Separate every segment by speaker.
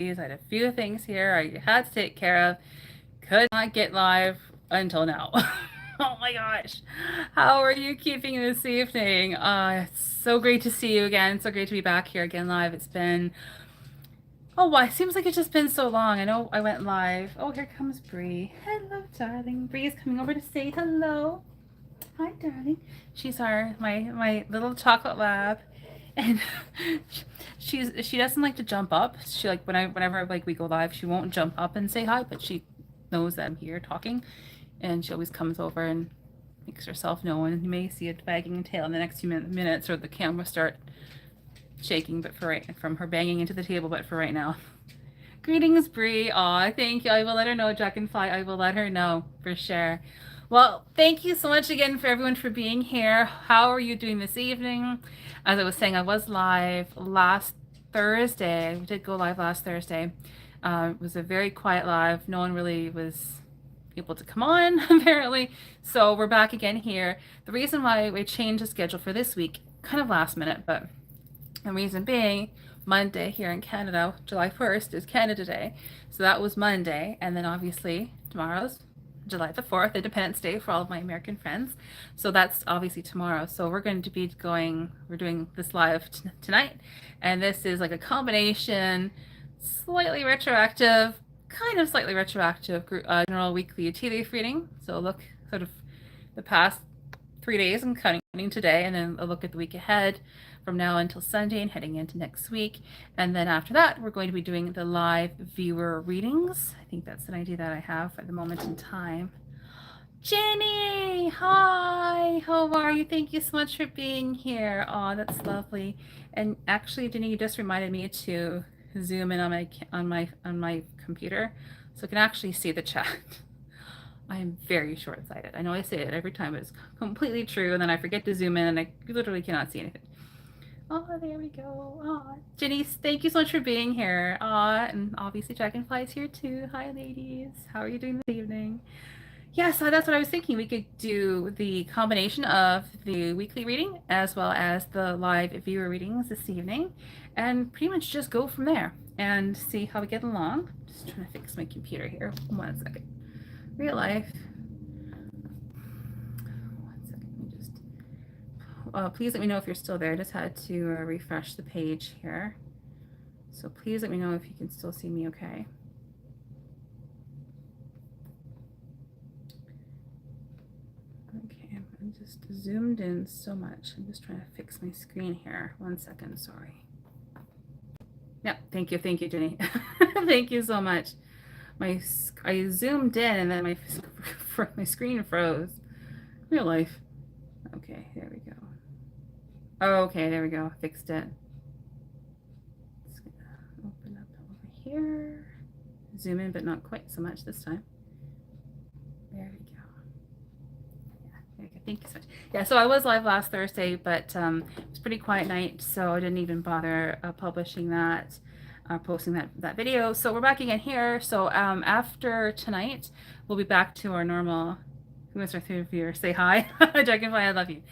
Speaker 1: I had a few things here I had to take care of. Could not get live until now. Oh my gosh. How are you keeping this evening? It's so great to see you again. So great to be back here again live. It's been, oh, wow, it seems like it's just been so long. I know I went live. Oh, here comes Bree. Hello, darling. Bree's coming over to say hello. Hi, darling. She's my little chocolate lab, and she doesn't like to jump up. She like whenever like we go live, she won't jump up and say hi, but she knows that I'm here talking, and she always comes over and makes herself known. You may see it wagging a tail in the next few minutes, or the camera start shaking. But for from her banging into the table. But for right now, greetings, Bree. Aw, thank you. I will let her know, Dragonfly. I will let her know for sure. Well, thank you so much again for everyone for being here. How are you doing this evening? As I was saying, I was live last Thursday. We did go live last Thursday. It was a very quiet live. No one really was able to come on, apparently. So we're back again here. The reason why we changed the schedule for this week, kind of last minute, but the reason being, Monday here in Canada, July 1st is Canada Day. So that was Monday. And then obviously tomorrow's July the 4th, Independence Day for all of my American friends. So that's obviously tomorrow. So we're going to be we're doing this live tonight. And this is like a combination, slightly retroactive, kind of slightly retroactive general weekly tea leaf reading. So look sort of the past 3 days and counting today, and then a look at the week ahead from now until Sunday and heading into next week. And then after that, we're going to be doing the live viewer readings. I think that's an idea that I have at the moment in time. Jenny, hi, how are you? Thank you so much for being here. Oh, that's lovely. And actually, Jenny, you just reminded me to zoom in on my computer so I can actually see the chat. I am very short-sighted. I know I say it every time, but it's completely true. And then I forget to zoom in and I literally cannot see anything. Oh, there we go. Oh, Jenny, thank you so much for being here. And obviously Dragonfly's here too. Hi, ladies. How are you doing this evening? Yeah, so that's what I was thinking. We could do the combination of the weekly reading as well as the live viewer readings this evening, and pretty much just go from there and see how we get along. Just trying to fix my computer here. 1 second. Real life. 1 second. Let me just. Please let me know if you're still there. I just had to refresh the page here. So please let me know if you can still see me okay. Okay, I'm just zoomed in so much. I'm just trying to fix my screen here. 1 second, sorry. Yeah, thank you, Jenny. Thank you so much. I zoomed in and then my screen froze. Real life. Okay, there we go. Oh, okay, there we go. Fixed it. Just gonna open up over here. Zoom in, but not quite so much this time. There we go. Yeah, there we go. Thank you so much. Yeah, so I was live last Thursday, but it was a pretty quiet night, so I didn't even bother publishing that. Posting that video. So we're back again here. So after tonight, we'll be back to our normal. Who wants our third viewer? Say hi, Dragonfly. I love you.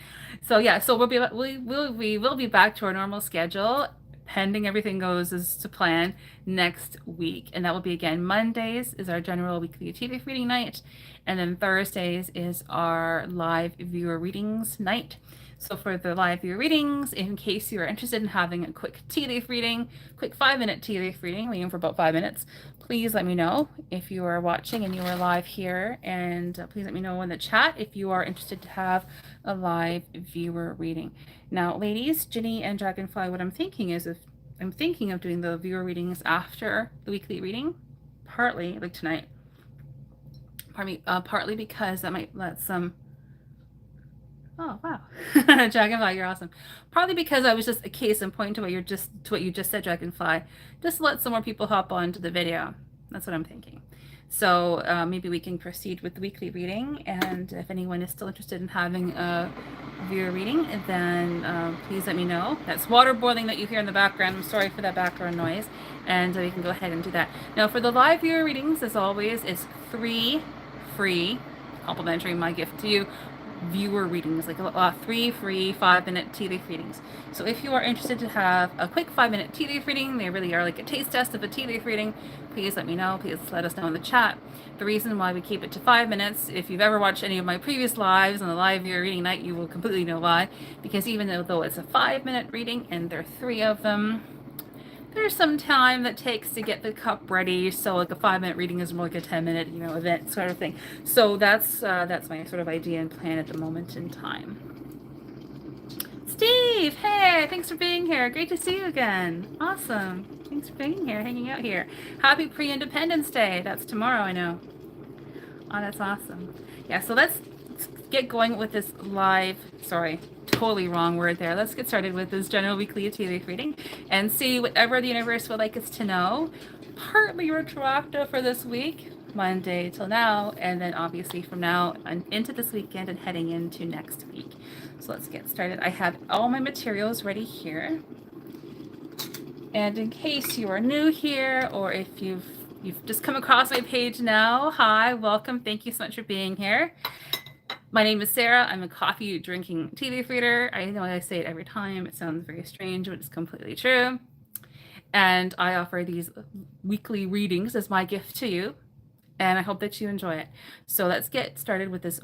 Speaker 1: So yeah, so we will be back to our normal schedule, pending everything goes as to plan next week, and that will be again Mondays is our general weekly TV reading night, and then Thursdays is our live viewer readings night. So for the live viewer readings, in case you're interested in having a quick tea leaf reading, quick 5-minute tea leaf reading, we aim for about 5 minutes, please let me know if you are watching and you are live here, and please let me know in the chat if you are interested to have a live viewer reading. Now, ladies, Jenny and Dragonfly, what I'm thinking is if I'm thinking of doing the viewer readings after the weekly reading, partly like tonight, partly because that might let some. Oh, wow. Dragonfly, you're awesome. Probably because I was just a case in point to what you just said, Dragonfly. Just let some more people hop onto the video. That's what I'm thinking. So maybe we can proceed with the weekly reading. And if anyone is still interested in having a viewer reading, then please let me know. That's water boiling that you hear in the background. I'm sorry for that background noise. And we can go ahead and do that. Now for the live viewer readings, as always, is 3 free, complimentary, my gift to you. viewer readings, like 3 free 5-minute tea leaf readings. So if you are interested to have a quick 5-minute tea leaf reading, they really are like a taste test of a tea leaf reading, please let me know. Please let us know in the chat. The reason why we keep it to 5 minutes, if you've ever watched any of my previous lives on the live viewer reading night, you will completely know why. Because even though it's a 5-minute reading and there are 3 of them, there's some time that takes to get the cup ready. So like a 5-minute reading is more like a 10-minute, event sort of thing. So that's my sort of idea and plan at the moment in time. Steve, hey, thanks for being here. Great to see you again. Awesome. Thanks for being here, hanging out here. Happy pre-Independence Day. That's tomorrow, I know. Oh, that's awesome. Yeah, so let's get going with this live, sorry, totally wrong word there. Let's get started with this general weekly tea leaf reading and see whatever the universe would like us to know. Partly retroactive for this week, Monday till now, and then obviously from now into this weekend and heading into next week. So let's get started. I have all my materials ready here. And in case you are new here, or if you've just come across my page now, hi, welcome. Thank you so much for being here. My name is Sarah. I'm a coffee drinking tea leaf reader. I know I say it every time. It sounds very strange, but it's completely true. And I offer these weekly readings as my gift to you. And I hope that you enjoy it. So let's get started with this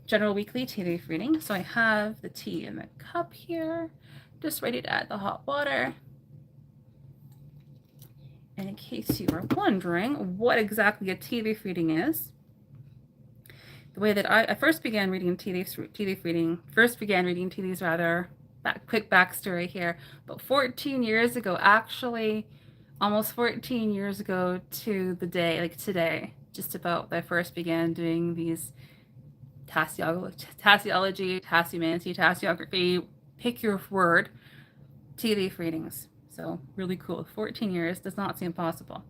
Speaker 1: general weekly tea leaf reading. So I have the tea in the cup here, just ready to add the hot water. And in case you are wondering what exactly a tea leaf reading is, the way that I first began reading tea leaves, quick backstory here, but 14 years ago, actually, almost 14 years ago to the day, like today, just about, I first began doing these tasseology, tasseomancy, tasseography, pick your word, tea leaf readings. So really cool. 14 years does not seem possible.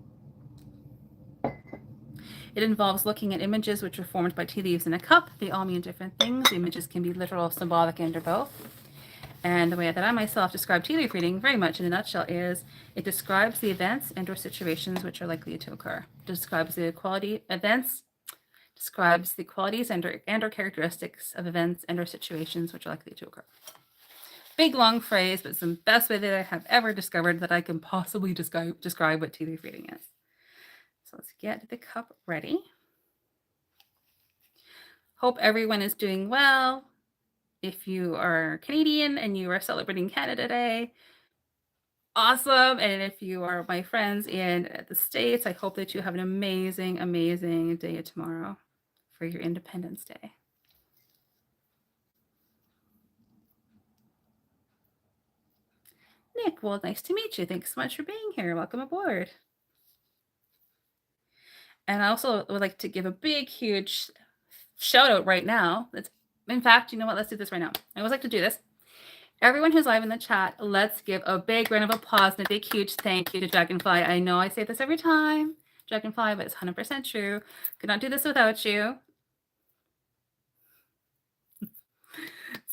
Speaker 1: It involves looking at images which are formed by tea leaves in a cup. They all mean different things. The images can be literal, symbolic, and or both. And the way that I myself describe tea leaf reading, very much in a nutshell, is it describes the events and or situations which are likely to occur. It describes the qualities and or characteristics of events and or situations which are likely to occur. Big long phrase, but it's the best way that I have ever discovered that I can possibly describe what tea leaf reading is. So let's get the cup ready. Hope everyone is doing well. If you are Canadian and you are celebrating Canada Day, awesome. And if you are my friends in the States, I hope that you have an amazing, amazing day tomorrow for your Independence Day. Nick, well, nice to meet you. Thanks so much for being here. Welcome aboard. And I also would like to give a big, huge shout out right now. In fact, you know what? Let's do this right now. I always like to do this. Everyone who's live in the chat, let's give a big round of applause and a big, huge thank you to Dragonfly. I know I say this every time, Dragonfly, but it's 100% true. Could not do this without you.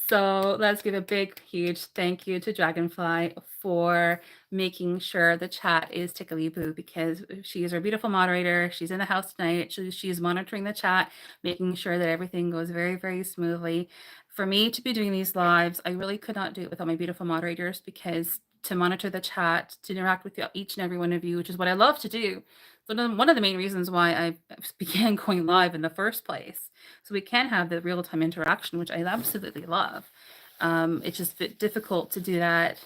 Speaker 1: So let's give a big, huge thank you to Dragonfly for making sure the chat is tickly-boo, because she is our beautiful moderator. She's in the house tonight. She's monitoring the chat, making sure that everything goes very, very smoothly. For me to be doing these lives, I really could not do it without my beautiful moderators, because to monitor the chat, to interact with each and every one of you, which is what I love to do. So one of the main reasons why I began going live in the first place. So we can have the real-time interaction, which I absolutely love. It's just a bit difficult to do that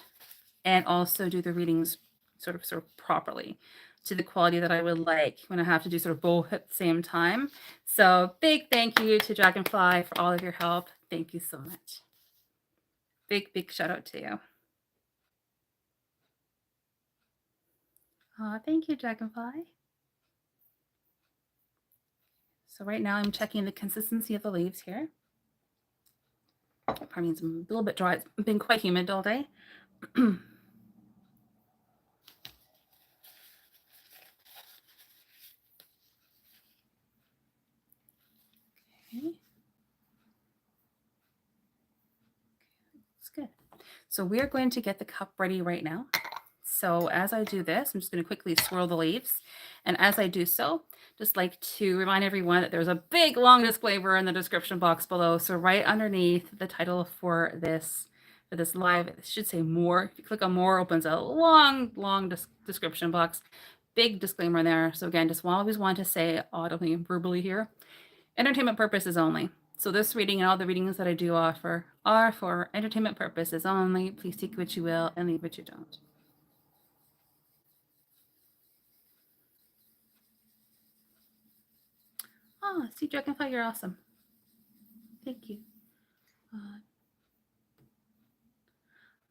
Speaker 1: and also do the readings sort of properly to the quality that I would like when I have to do sort of both at the same time. So big thank you to Dragonfly for all of your help. Thank you so much. Big, big shout out to you. Thank you, Dragonfly. So right now I'm checking the consistency of the leaves here. Pardon me, it's a little bit dry. It's been quite humid all day. Okay. That's good. So we're going to get the cup ready right now. So as I do this, I'm just going to quickly swirl the leaves. And as I do so, just like to remind everyone that there's a big long disclaimer in the description box below. So right underneath the title for this live, it should say more. If you click on more, it opens a long description box. Big disclaimer there. So again, just always want to say audibly and verbally here, entertainment purposes only. So this reading and all the readings that I do offer are for entertainment purposes only. Please take what you will and leave what you don't. Oh, Sea Dragonfly, you're awesome. Thank you.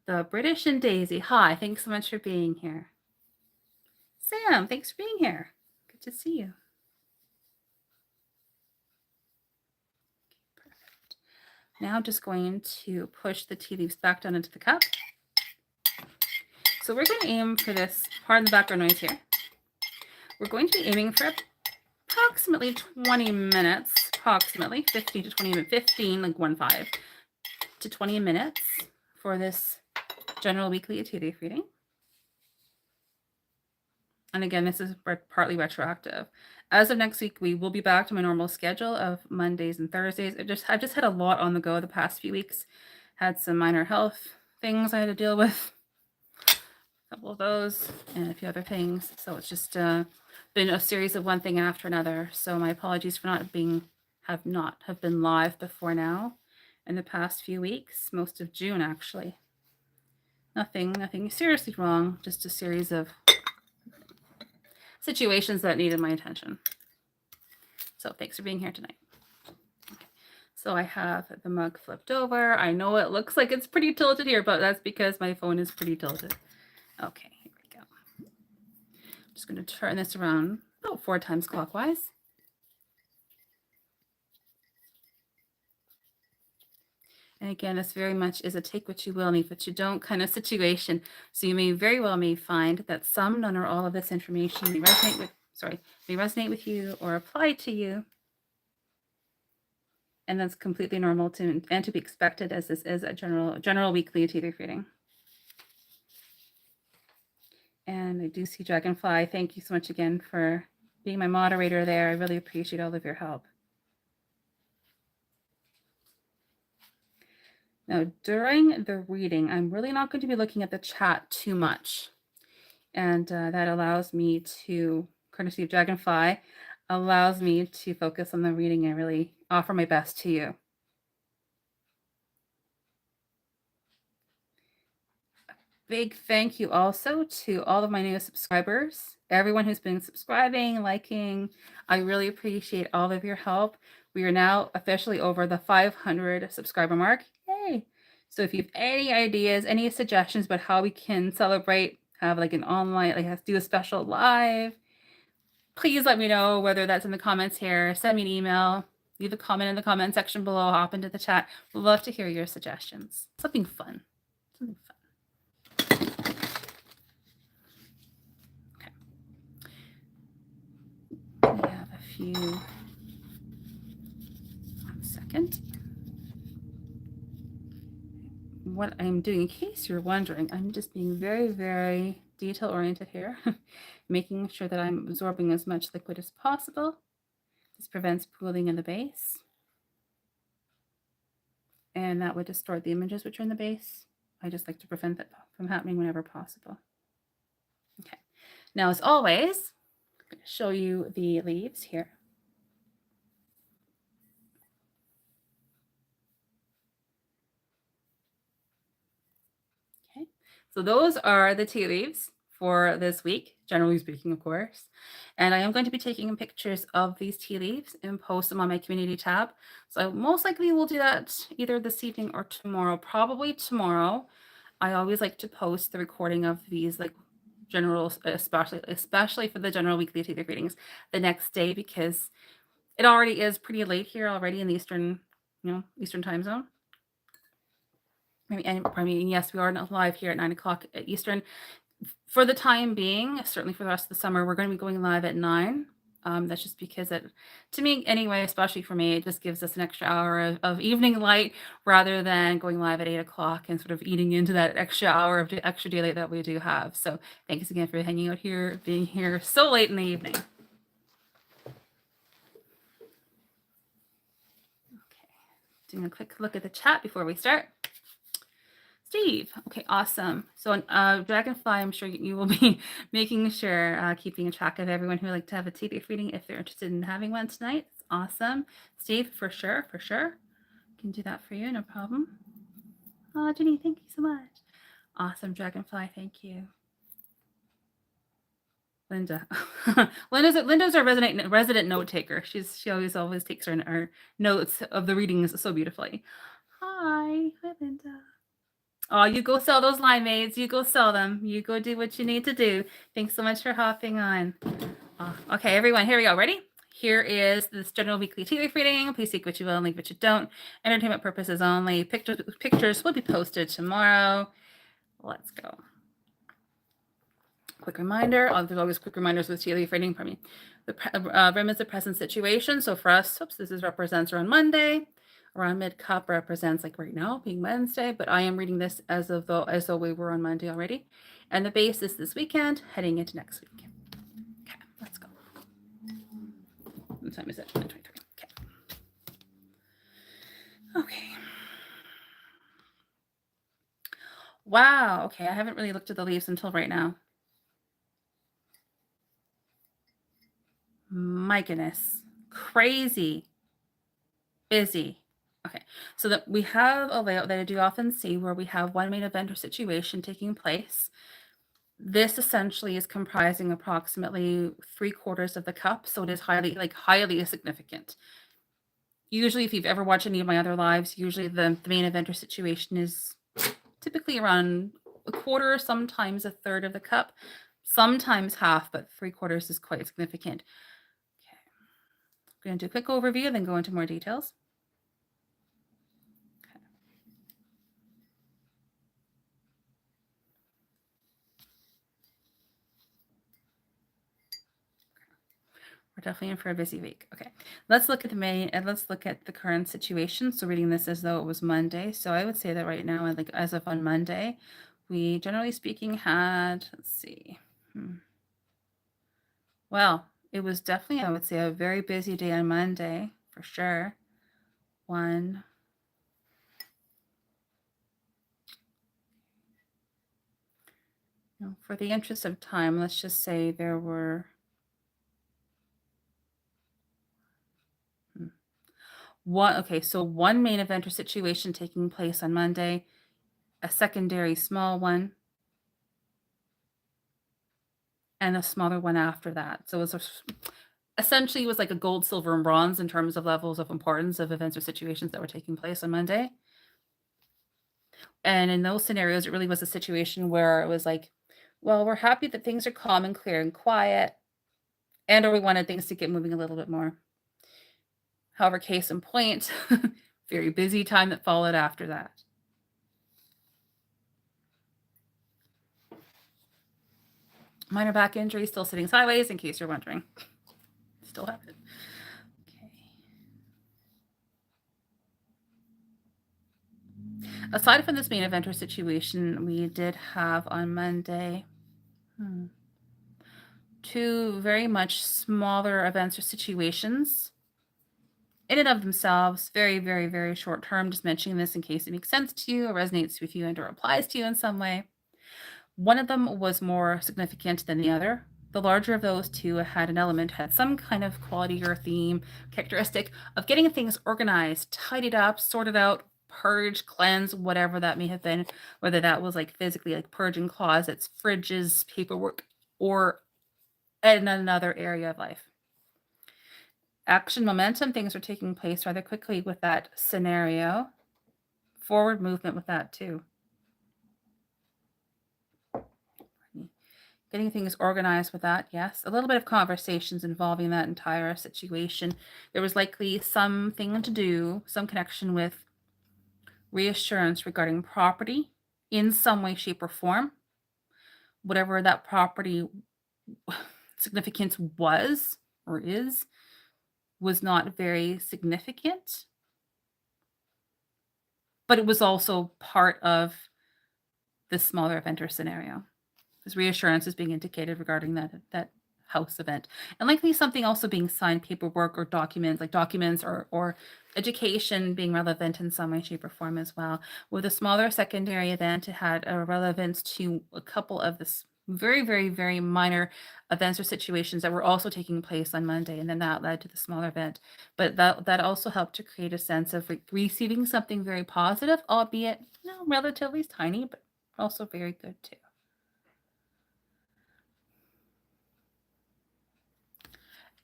Speaker 1: The British and Daisy, hi, thanks so much for being here. Sam, thanks for being here. Good to see you. Perfect. Now I'm just going to push the tea leaves back down into the cup. So we're going to aim for this, pardon the background noise here. We're going to be aiming for approximately 20 minutes, approximately 15 to 20 minutes, 15, like 1-5 to 20 minutes for this general weekly tea leaf reading. And again, this is partly retroactive. As of next week, we will be back to my normal schedule of Mondays and Thursdays. I've just had a lot on the go the past few weeks. Had some minor health things I had to deal with. A couple of those and a few other things. So it's just been a series of one thing after another. So my apologies for not have been live before now in the past few weeks, most of June actually. Nothing seriously wrong, just a series of situations that needed my attention. So thanks for being here tonight. Okay. So I have the mug flipped over. I know it looks like it's pretty tilted here, but that's because my phone is pretty tilted. Okay, here we go. I'm just going to turn this around about 4 times clockwise. And again, this very much is a take what you will, leave what you don't kind of situation. So you may very well find that some, none, or all of this information may resonate with you or apply to you. And that's completely normal and to be expected, as this is a general weekly tea leaf reading. And I do see Dragonfly. Thank you so much again for being my moderator there. I really appreciate all of your help. Now, during the reading, I'm really not going to be looking at the chat too much. And that allows me to, courtesy of Dragonfly, allows me to focus on the reading and really offer my best to you. Big thank you also to all of my new subscribers, everyone who's been subscribing, liking. I really appreciate all of your help. We are now officially over the 500 subscriber mark. Yay! So if you have any ideas, any suggestions about how we can celebrate, have like an online, like do a special live, please let me know, whether that's in the comments here, send me an email, leave a comment in the comment section below, hop into the chat. We'd love to hear your suggestions. Something fun. Something fun. Okay. We have a few. 1 second. What I'm doing, in case you're wondering, I'm just being very, very detail oriented here, making sure that I'm absorbing as much liquid as possible. This prevents pooling in the base. And that would distort the images which are in the base. I just like to prevent that from happening whenever possible. Okay, now as always, I'm going to show you the leaves here. Okay, so those are the tea leaves for this week, generally speaking, of course. And I am going to be taking pictures of these tea leaves and post them on my community tab. So I most likely will do that either this evening or tomorrow, probably tomorrow. I always like to post the recording of these, like general, especially for the general weekly tea leaf readings, the next day, because it already is pretty late here already in the Eastern time zone. I mean, yes, we are live here at 9 o'clock Eastern. For the time being, certainly for the rest of the summer, we're going to be going live at 9. That's just because it, to me anyway, especially for me, it just gives us an extra hour of evening light rather than going live at 8 o'clock and sort of eating into that extra hour of the extra daylight that we do have. So thanks again for hanging out here, being here so late in the evening. Okay, doing a quick look at the chat before we start. Steve. Okay, awesome. So Dragonfly, I'm sure you will be making sure, keeping a track of everyone who would like to have a tea leaf reading if they're interested in having one tonight. It's awesome. Steve, for sure. Can do that for you, no problem. Oh, Jenny, thank you so much. Awesome, Dragonfly, thank you. Linda. Linda's our resident note taker. She always takes our notes of the readings so beautifully. Hi, Linda. Oh, you go sell those limeades. You go sell them. You go do what you need to do. Thanks so much for hopping on. Okay, everyone, here we go. Ready? Here is this general weekly tea leaf reading. Please take what you will and leave what you don't. Entertainment purposes only. Pictures will be posted tomorrow. Let's go. Quick reminder. There's always quick reminders with tea leaf reading. Pardon me. The REM is the present situation. So for us, this represents around Monday. Around mid-cup represents like right now being Wednesday, but I am reading this as though we were on Monday already. And the base is this weekend, heading into next week. Okay, let's go. What time is it? 9:23. Okay. Wow. Okay, I haven't really looked at the leaves until right now. My goodness. Crazy. Busy. Okay, so that we have a layout that I do often see where we have one main event or situation taking place. This essentially is comprising approximately 3/4 of the cup, so it is highly significant. Usually, if you've ever watched any of my other lives, usually the main event or situation is typically around a quarter, sometimes a third of the cup, sometimes half, but 3/4 is quite significant. Okay, I'm going to do a quick overview and then go into more details. We're definitely in for a busy week. Okay, let's look at the current situation. So reading this as though it was Monday. So I would say that right now, like as of on Monday, we generally speaking had, let's see. Well, it was definitely, I would say, a very busy day on Monday for sure. For the interest of time, let's just say there were one main event or situation taking place on Monday, a secondary small one, and a smaller one after that. So it was essentially like a gold, silver, and bronze in terms of levels of importance of events or situations that were taking place on Monday. And in those scenarios, it really was a situation where it was like, well, we're happy that things are calm and clear and quiet, or we wanted things to get moving a little bit more. However, case in point, very busy time that followed after that. Minor back injury, still sitting sideways, in case you're wondering. Still have it. Okay. Aside from this main event or situation, we did have on Monday two very much smaller events or situations. In and of themselves, very, very, very short term. Just mentioning this in case it makes sense to you or resonates with you and or applies to you in some way. One of them was more significant than the other. The larger of those two had some kind of quality or theme characteristic of getting things organized, tidied up, sorted out, purge, cleanse, whatever that may have been, whether that was like physically like purging closets, fridges, paperwork, or in another area of life. Action momentum, things are taking place rather quickly with that scenario. Forward movement with that too. Getting things organized with that, yes. A little bit of conversations involving that entire situation. There was likely something to do, some connection with reassurance regarding property in some way, shape, or form. Whatever that property significance was, or is was not very significant, but it was also part of the smaller event or scenario. This reassurance is being indicated regarding that house event, and likely something also being signed, paperwork or documents, like documents or education being relevant in some way, shape, or form as well. With a smaller secondary event, it had a relevance to a couple of this very, very, very minor events or situations that were also taking place on Monday, and then that led to the smaller event. But that also helped to create a sense of receiving something very positive, albeit relatively tiny, but also very good too.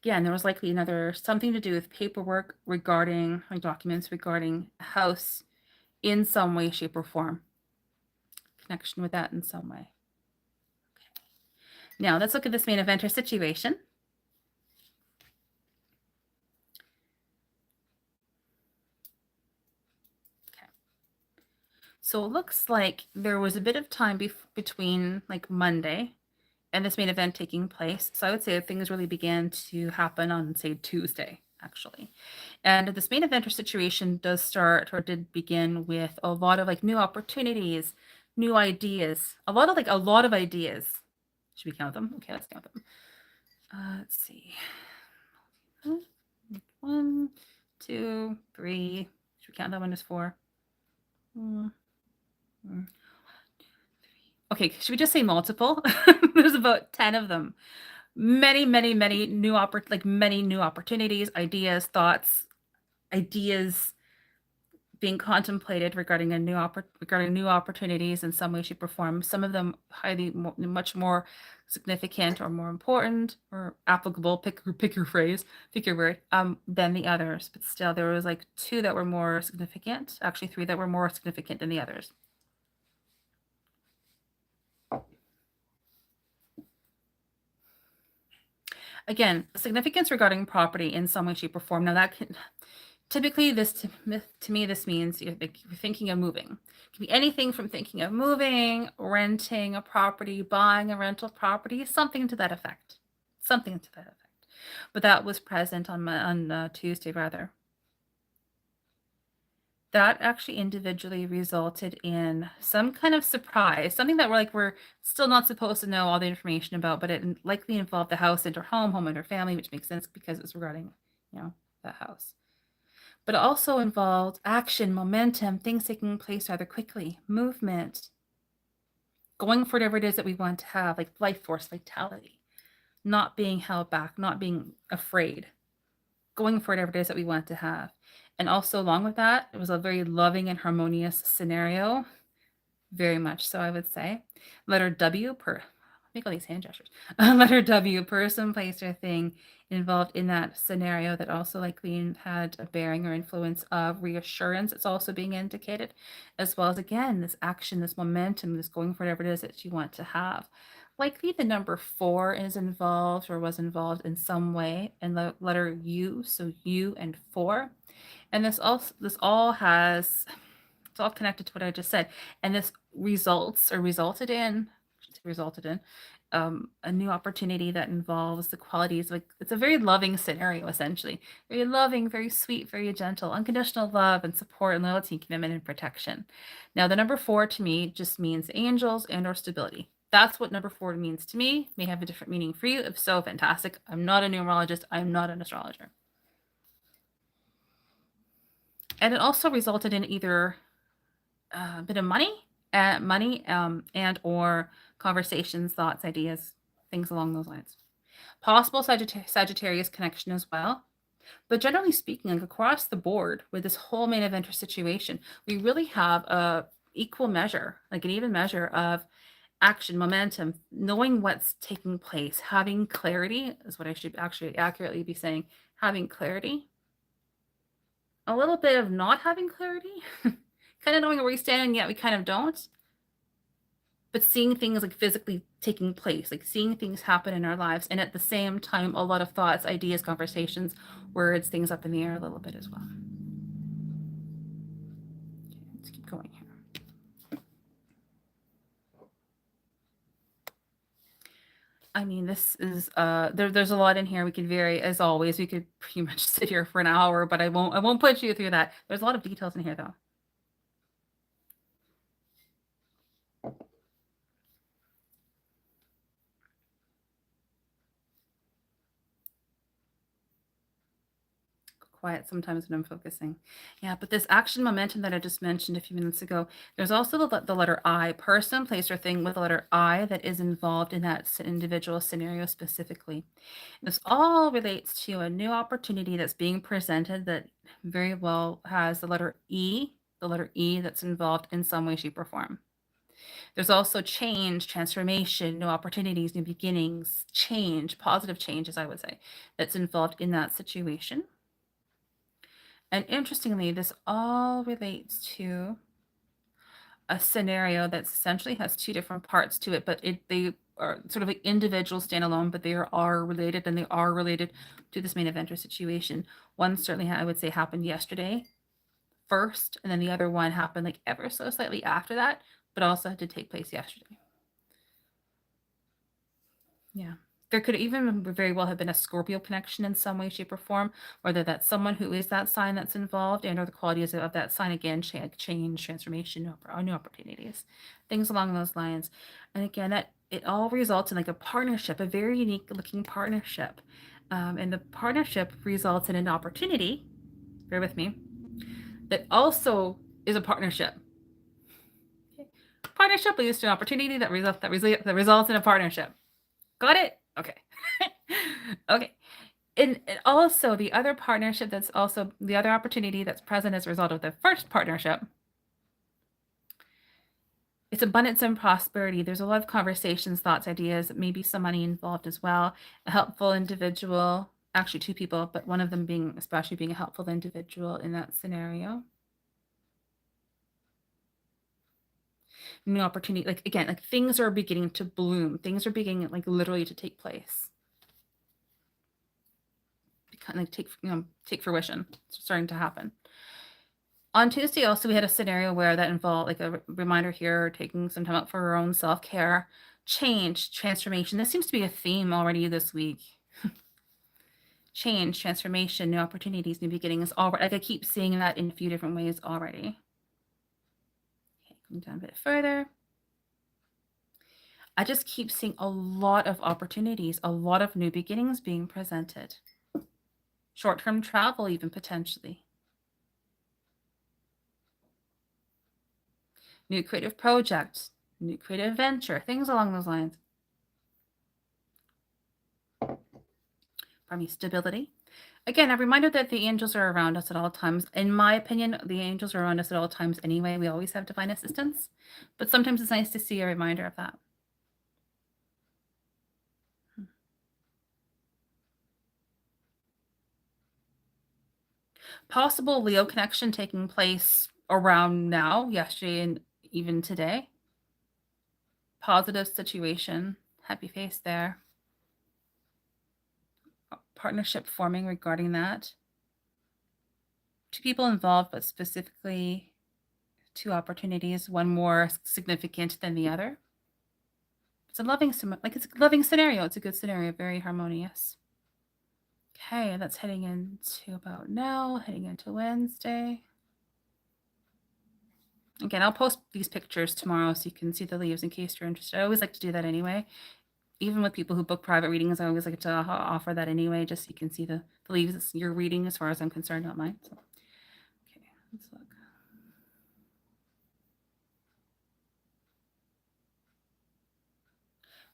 Speaker 1: Again, there was likely another something to do with paperwork regarding documents regarding a house in some way, shape, or form. Connection with that in some way. Okay. Now let's look at this main event or situation. Okay. So it looks like there was a bit of time between like Monday and this main event taking place. So I would say things really began to happen on, say, Tuesday, actually. And this main event or situation does start or did begin with a lot of like new opportunities, new ideas, a lot of ideas. Should we count them? Okay, let's count them. Let's see. 1, 2, 3. Should we count that one as 4? Okay, should we just say multiple? There's about 10 of them. Many, many, many new opportunities, ideas, thoughts, ideas being contemplated regarding new opportunities in some way, shape, or form. Some of them much more significant or more important or applicable. Pick your phrase, pick your word. Than the others. But still, there was like 2 that were more significant. Actually, 3 that were more significant than the others. Again, significance regarding property in some way, shape, or form. Now that can typically to me this means you're thinking of moving. It can be anything from thinking of moving, renting a property, buying a rental property, something to that effect. Something to that effect. But that was present on Tuesday rather. That actually individually resulted in some kind of surprise, something that we're still not supposed to know all the information about, but it likely involved the house and her home and her family, which makes sense because it's regarding, that house. But it also involved action, momentum, things taking place rather quickly, movement, going for whatever it is that we want to have, like life force, vitality, not being held back, not being afraid, going for whatever it is that we want to have. And also along with that, it was a very loving and harmonious scenario. Very much so, I would say. Letter W, make all these hand gestures. Letter W, person, place, or thing involved in that scenario that also likely had a bearing or influence of reassurance. It's also being indicated, as well as, again, this action, this momentum, this going for whatever it is that you want to have. Likely the number 4 is involved or was involved in some way in the letter U, so U and 4. And this all has, it's all connected to what I just said. And this resulted in a new opportunity that involves the qualities, like it's a very loving scenario, essentially. Very loving, very sweet, very gentle, unconditional love and support and loyalty, commitment and protection. Now, the number 4 to me just means angels and or stability. That's what number 4 means to me. May have a different meaning for you. If so, fantastic. I'm not a numerologist. I'm not an astrologer. And it also resulted in either a bit of money and or conversations, thoughts, ideas, things along those lines. Possible Sagittarius connection as well. But generally speaking, like across the board with this whole main event or situation, we really have a equal measure, like an even measure of action, momentum, knowing what's taking place, having clarity is what I should actually accurately be saying, having clarity. A little bit of not having clarity, kind of knowing where we stand, and yet we kind of don't. But seeing things like physically taking place, like seeing things happen in our lives, and at the same time, a lot of thoughts, ideas, conversations, words, things up in the air a little bit as well. Okay, let's keep going here. I mean, this is there's a lot in here. We could vary as always. We could pretty much sit here for an hour, but I won't put you through that. There's a lot of details in here though. Quiet sometimes when I'm focusing. Yeah, but this action momentum that I just mentioned a few minutes ago, there's also the letter I, person, place, or thing with the letter I that is involved in that individual scenario specifically. This all relates to a new opportunity that's being presented that very well has the letter E that's involved in some way, shape, or form. There's also change, transformation, new opportunities, new beginnings, change, positive change, as I would say, that's involved in that situation. And interestingly, this all relates to a scenario that essentially has two different parts to it, but they are sort of like individual standalone, but they are related and they are related to this main event or situation. One certainly I would say happened yesterday first, and then the other one happened like ever so slightly after that, but also had to take place yesterday. Yeah. There could even very well have been a Scorpio connection in some way, shape, or form, whether that's someone who is that sign that's involved and or the qualities of that sign again, change, transformation, new opportunities, things along those lines. And again, that it all results in like a partnership, a very unique looking partnership. And the partnership results in an opportunity, bear with me, that also is a partnership. Okay. Partnership leads to an opportunity that results in a partnership. Got it? Okay. Okay. And also the other partnership that's also the other opportunity that's present as a result of the first partnership. It's abundance and prosperity. There's a lot of conversations, thoughts, ideas, maybe some money involved as well. A helpful individual, actually two people, but one of them especially being a helpful individual in that scenario. New opportunity, like again, like things are beginning to bloom. Things are beginning like literally to take place. Kind of take fruition. It's starting to happen. On Tuesday, also, we had a scenario where that involved like a reminder here, taking some time out for our own self care, change, transformation. This seems to be a theme already this week. Change, transformation, new opportunities, new beginnings. Already, like I keep seeing that in a few different ways already. Okay, going down a bit further. I just keep seeing a lot of opportunities, a lot of new beginnings being presented. Short term travel, even potentially. New creative projects, new creative venture, things along those lines. Pardon me, stability. Again, a reminder that the angels are around us at all times. In my opinion, the angels are around us at all times anyway. We always have divine assistance, but sometimes it's nice to see a reminder of that. Possible Leo connection taking place around now, yesterday, and even today. Positive situation. Happy face there. Partnership forming regarding that. Two people involved, but specifically two opportunities, one more significant than the other. It's a it's a loving scenario. It's a good scenario, very harmonious. Okay, that's heading into about now, heading into Wednesday. Again, I'll post these pictures tomorrow so you can see the leaves in case you're interested. I always like to do that anyway. Even with people who book private readings, I always like to offer that anyway, just so you can see the leaves you're reading as far as I'm concerned, not mine. So, okay, let's look.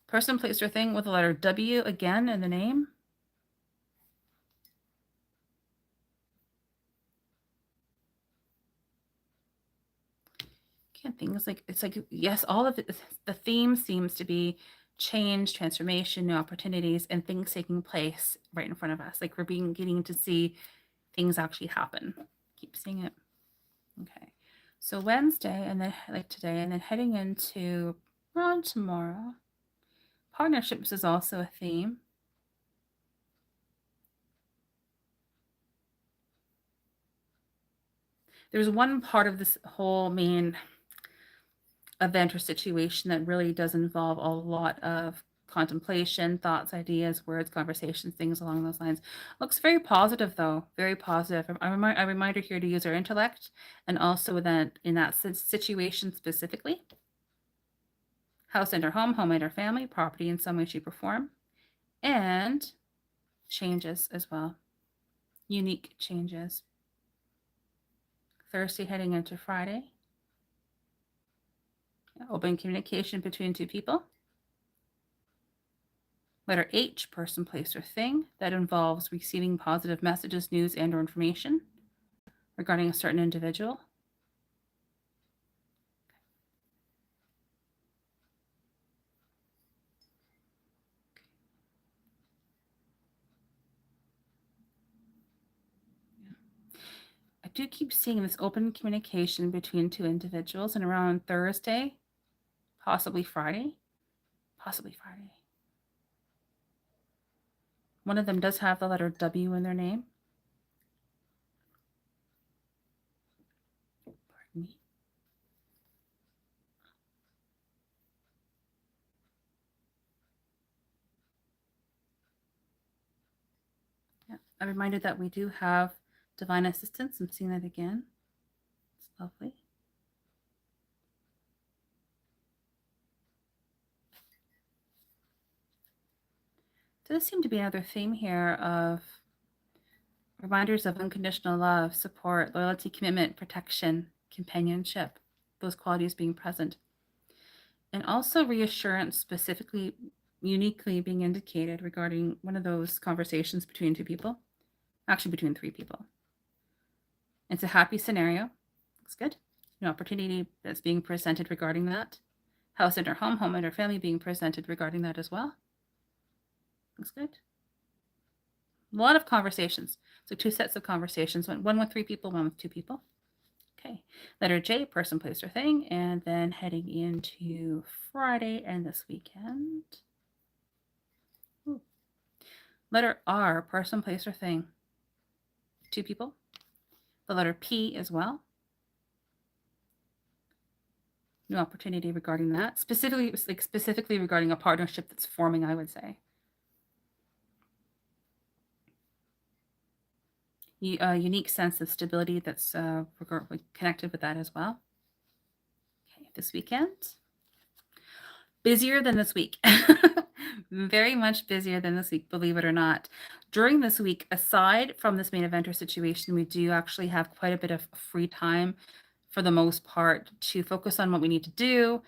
Speaker 1: Person, place, or thing with the letter W again in the name. Can't think. It's like yes, all of it. The theme seems to be change, transformation, new opportunities, and things taking place right in front of us. Like we're getting to see things actually happen. Keep seeing it. Okay, so Wednesday, and then like today, and then heading into around tomorrow. Partnerships is also a theme. There's one part of this whole main event or situation that really does involve a lot of contemplation, thoughts, ideas, words, conversations, things along those lines. Looks very positive, though. Very positive. A reminder here to use our intellect, and also that in that situation specifically, house and or home, home and or family, property in some way, shape, or form, and changes as well. Unique changes. Thursday heading into Friday. Open communication between two people. Letter H, person, place, or thing. That involves receiving positive messages, news, and or information regarding a certain individual. I do keep seeing this open communication between two individuals, and around Thursday, possibly Friday. Possibly Friday. One of them does have the letter W in their name. Pardon me. Yeah, I'm reminded that we do have divine assistance. I'm seeing that again. It's lovely. Does seem to be another theme here of reminders of unconditional love, support, loyalty, commitment, protection, companionship, those qualities being present. And also reassurance, specifically, uniquely being indicated regarding one of those conversations between two people, actually between three people. It's a happy scenario. Looks good. An opportunity that's being presented regarding that. House and or home, home and or family being presented regarding that as well. Looks good. A lot of conversations. So two sets of conversations, one with three people, one with two people. Okay. Letter J, person, place, or thing. And then heading into Friday and this weekend. Ooh. Letter R, person, place, or thing. Two people. The letter P as well. New opportunity regarding that. Specifically regarding a partnership that's forming, I would say. A unique sense of stability that's connected with that as well. Okay, this weekend. Busier than this week. Very much busier than this week, believe it or not. During this week, aside from this main eventer situation, we do actually have quite a bit of free time for the most part to focus on what we need to do,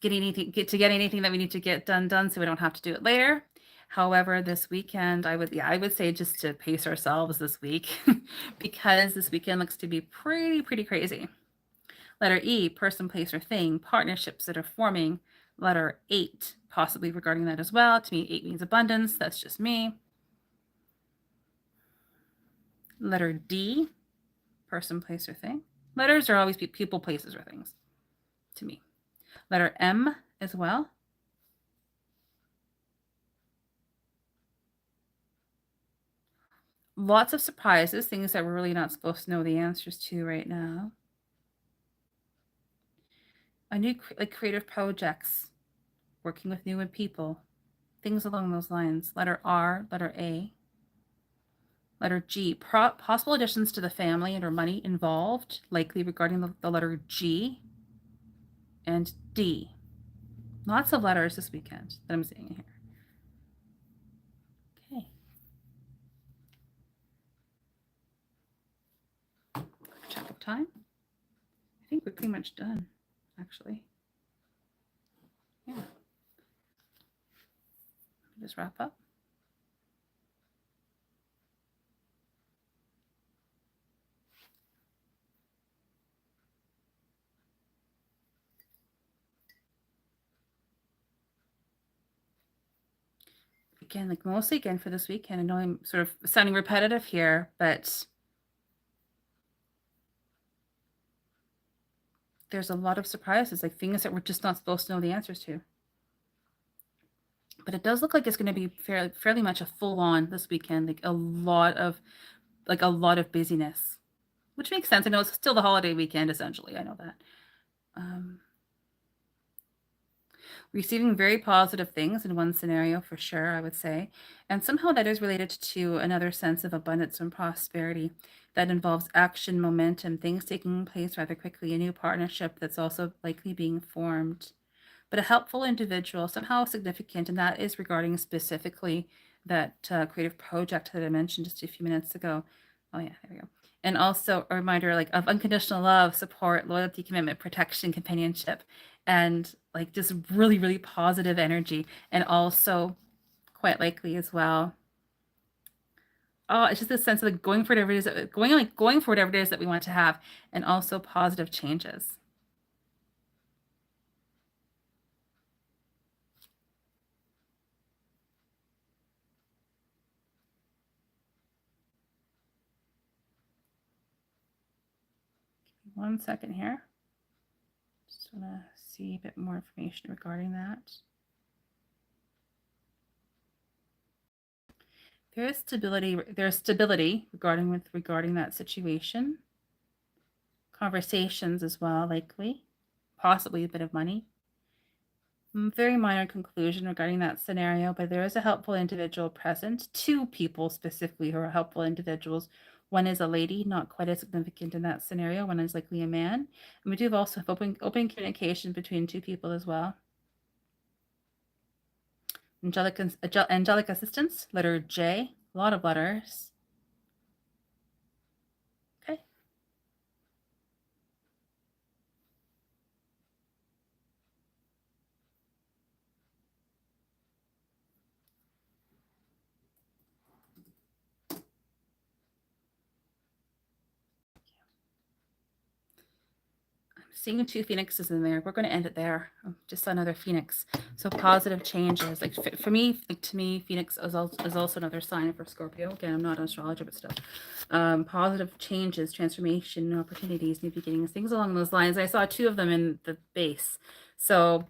Speaker 1: get anything that we need to get done so we don't have to do it later. However, this weekend, I would say just to pace ourselves this week because this weekend looks to be pretty crazy. Letter E, person, place, or thing, partnerships that are forming. Letter 8, possibly regarding that as well. To me, 8 means abundance. That's just me. Letter D, person, place, or thing. Letters are always people, places, or things to me. Letter M as well. Lots of surprises, things that we're really not supposed to know the answers to right now. A new creative projects, working with new people, things along those lines. Letter R, letter A. Letter G, possible additions to the family and or money involved, likely regarding the letter G. And D. Lots of letters this weekend that I'm seeing here. Okay. Check of time. I think we're pretty much done, actually. Yeah. Just wrap up. Again, like mostly again for this weekend. I know I'm sort of sounding repetitive here, but there's a lot of surprises, like things that we're just not supposed to know the answers to. But it does look like it's going to be fairly much a full on this weekend, like a lot of busyness, which makes sense. I know it's still the holiday weekend, essentially. I know that. Receiving very positive things in one scenario for sure, I would say. And somehow that is related to another sense of abundance and prosperity that involves action, momentum, things taking place rather quickly, a new partnership that's also likely being formed. But a helpful individual, somehow significant, and that is regarding specifically that creative project that I mentioned just a few minutes ago. Oh yeah, there we go. And also a reminder like of unconditional love, support, loyalty, commitment, protection, companionship, and like just really, really positive energy. And also quite likely as well. Oh, it's just this sense of like going for whatever it is going for whatever it is that we want to have, and also positive changes. One second here. Just want to see a bit more information regarding that. There's stability regarding that situation. Conversations as well, likely. Possibly a bit of money. Very minor conclusion regarding that scenario, but there is a helpful individual present. Two people specifically who are helpful individuals. One is a lady, not quite as significant in that scenario. One is likely a man. And we do also have open communication between two people as well. Angelic assistance, letter J, a lot of letters. Okay. Seeing two phoenixes in there, we're going to end it there. Just another phoenix. So positive changes. Like for me, like to me, phoenix is also another sign for Scorpio. Again, I'm not an astrologer, but still. Positive changes, transformation, opportunities, new beginnings, things along those lines. I saw two of them in the base. So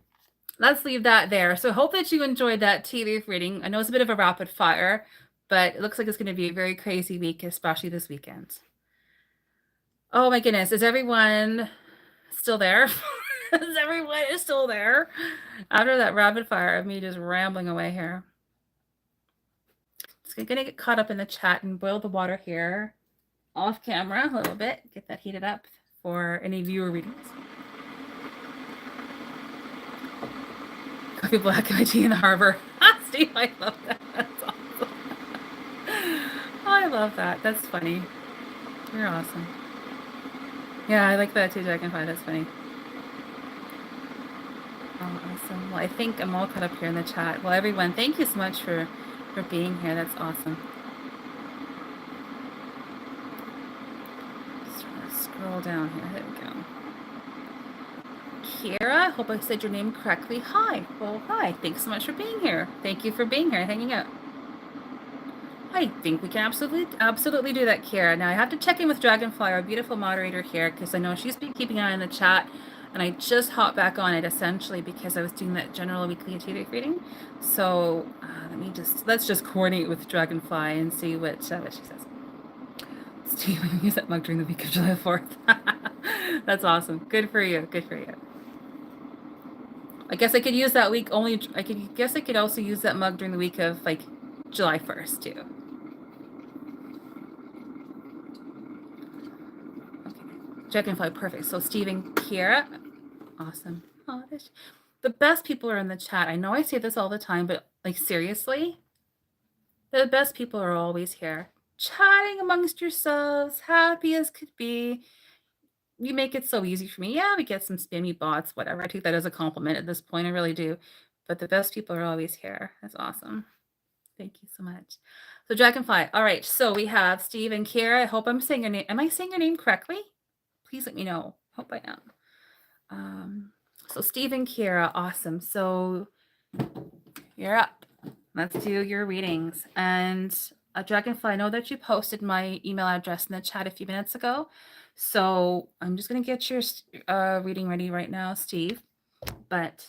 Speaker 1: let's leave that there. So hope that you enjoyed that tea leaf reading. I know it's a bit of a rapid fire, but it looks like it's going to be a very crazy week, especially this weekend. Oh my goodness. Is everyone still there? Is everyone is still there? After that rapid fire of me just rambling away here. Just gonna get caught up in the chat and boil the water here off camera a little bit, get that heated up for any viewer readings. Coffee black and my tea in the harbor. Steve, I love that. That's awesome. I love that. That's funny. You're awesome. Yeah, I like that too, Dragonfly. That's funny. Oh, awesome. Well, I think I'm all caught up here in the chat. Well, everyone, thank you so much for being here. That's awesome. Just want to scroll down here. There we go. Kira, hope I said your name correctly. Hi. Well, hi. Thanks so much for being here. Thank you for being here, hanging out. I think we can absolutely do that, Kira. Now I have to check in with Dragonfly, our beautiful moderator here, because I know she's been keeping an eye on the chat, and I just hopped back on it essentially because I was doing that general weekly TV reading. So let's just coordinate with Dragonfly and see what she says. Steve, we use that mug during the week of July 4th. That's awesome. Good for you. Good for you. I guess I could use that week only. I could also use that mug during the week of like July 1st too. Okay. Dragonfly, perfect. So Stephen, Kira, awesome. Oh, the best people are in the chat. I know I say this all the time, but like seriously, the best people are always here, chatting amongst yourselves, happy as could be. You make it so easy for me. Yeah, we get some spammy bots, whatever. I take that as a compliment at this point. I really do. But the best people are always here. That's awesome. Thank you so much. So Dragonfly. All right. So we have Steve and Kira. I hope I'm saying your name. Am I saying your name correctly? Please let me know. Hope I am. So Steve and Kira. Awesome. So you're up. Let's do your readings. And Dragonfly, I know that you posted my email address in the chat a few minutes ago. So I'm just going to get your reading ready right now, Steve. But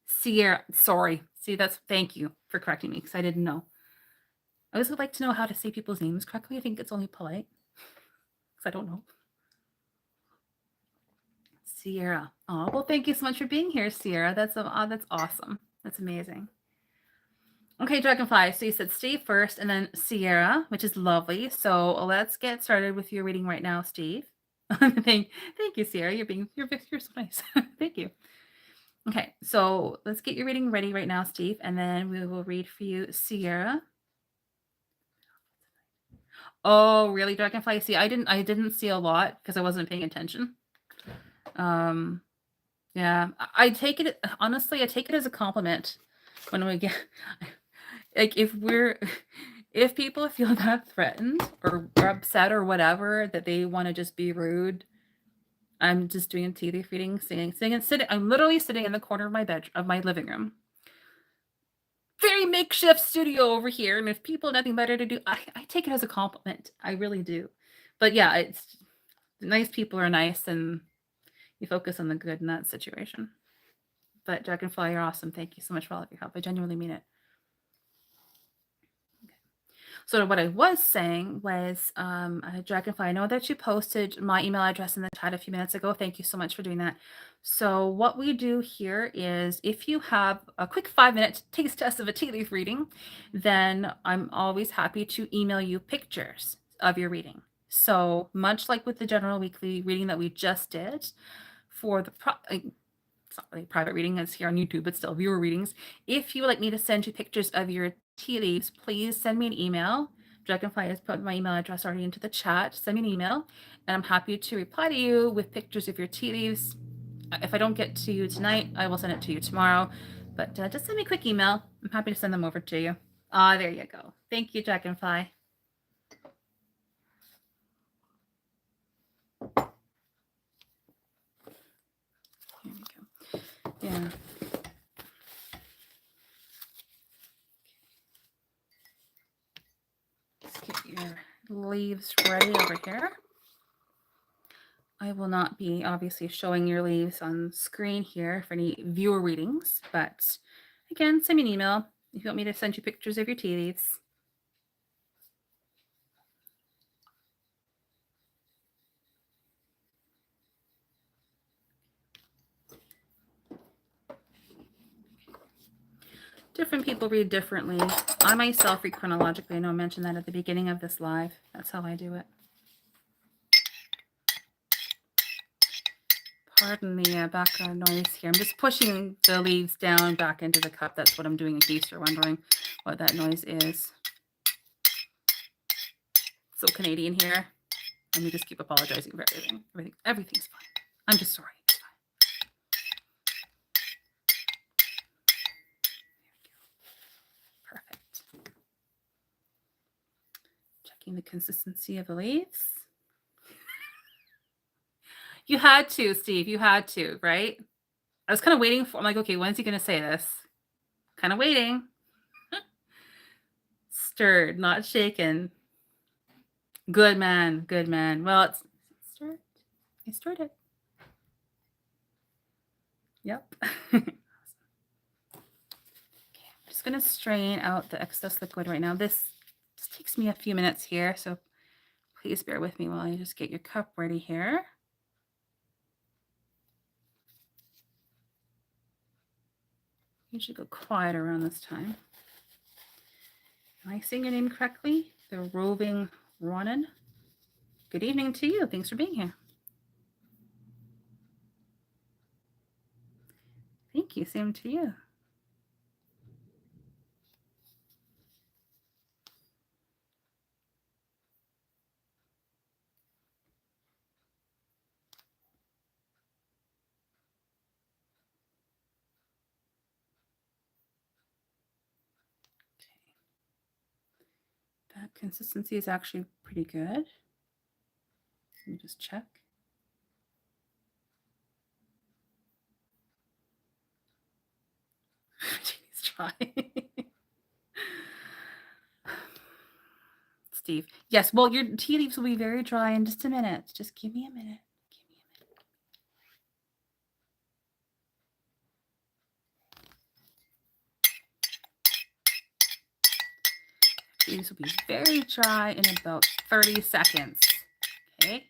Speaker 1: Sierra, sorry. See, thank you for correcting me because I didn't know. I always would like to know how to say people's names correctly. I think it's only polite because I don't know. Sierra. Oh, well, thank you so much for being here, Sierra. That's awesome. That's amazing. Okay, Dragonfly. So you said Steve first and then Sierra, which is lovely. So let's get started with your reading right now, Steve. thank you, Sierra. You're so nice. Thank you. Okay, so let's get your reading ready right now, Steve, and then we will read for you, Sierra. Oh, really, Dragonfly? See, I didn't see a lot because I wasn't paying attention. Yeah, I take it honestly. I take it as a compliment when we get like if people feel that threatened or upset or whatever that they want to just be rude. I'm just doing a tea leaf reading, sitting. I'm literally sitting in the corner of my living room. Very makeshift studio over here, and if people have nothing better to do, I take it as a compliment. I really do. But yeah, it's nice people are nice, and you focus on the good in that situation. But Dragonfly, you're awesome. Thank you so much for all of your help. I genuinely mean it. So what I was saying was, Dragonfly, I know that you posted my email address in the chat a few minutes ago. Thank you so much for doing that. So what we do here is if you have a quick 5-minute taste test of a tea leaf reading, then I'm always happy to email you pictures of your reading. So much like with the general weekly reading that we just did for the it's not really private reading, it's here on YouTube, but still viewer readings. If you would like me to send you pictures of your tea leaves, please send me an email. Dragonfly has put my email address already into the chat. Send me an email, and I'm happy to reply to you with pictures of your tea leaves. If I don't get to you tonight, I will send it to you tomorrow. But just send me a quick email. I'm happy to send them over to you. There you go. Thank you, Dragonfly. Here we go. Yeah. Let's get your leaves ready over here. I will not be obviously showing your leaves on screen here for any viewer readings, but again, send me an email if you want me to send you pictures of your tea leaves. Different people read differently. I myself read chronologically. I know I mentioned that at the beginning of this live. That's how I do it. Pardon the background noise here. I'm just pushing the leaves down back into the cup. That's what I'm doing in case you're wondering what that noise is. So Canadian here. Let me just keep apologizing for everything. Everything's fine. I'm just sorry. It's fine. Perfect. Checking the consistency of the leaves. You had to, Steve. You had to, right? I was kind of waiting for, I'm like, okay, when's he going to say this? Kind of waiting. Stirred, not shaken. Good man. Good man. Well, it's stirred. I stirred it. Yep. Okay, I'm just going to strain out the excess liquid right now. This takes me a few minutes here, so please bear with me while I just get your cup ready here. Usually go quiet around this time. Am I saying your name correctly? The roving Ronan. Good evening to you. Thanks for being here. Thank you. Same to you. That consistency is actually pretty good. Let me just check. Jeez, try. Steve. Yes, well, your tea leaves will be very dry in just a minute. Just give me a minute. These will be very dry in about 30 seconds. Okay.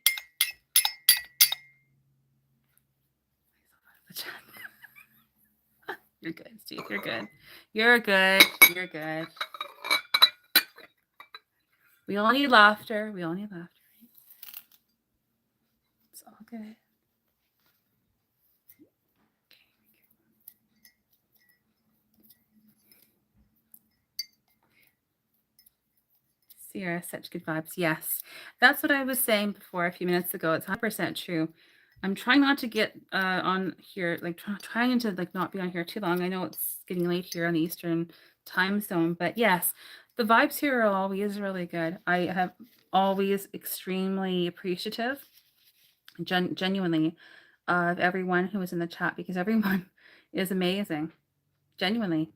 Speaker 1: You're good, Steve. You're good. You're good. You're good. We all need laughter. We all need laughter. It's all good. Sierra, such good vibes. Yes, that's what I was saying before a few minutes ago. It's 100% true. I'm trying not to get on here, like trying to like not be on here too long. I know it's getting late here on the Eastern time zone, but yes, the vibes here are always really good. I have always extremely appreciative, genuinely, of everyone who is in the chat because everyone is amazing. Genuinely.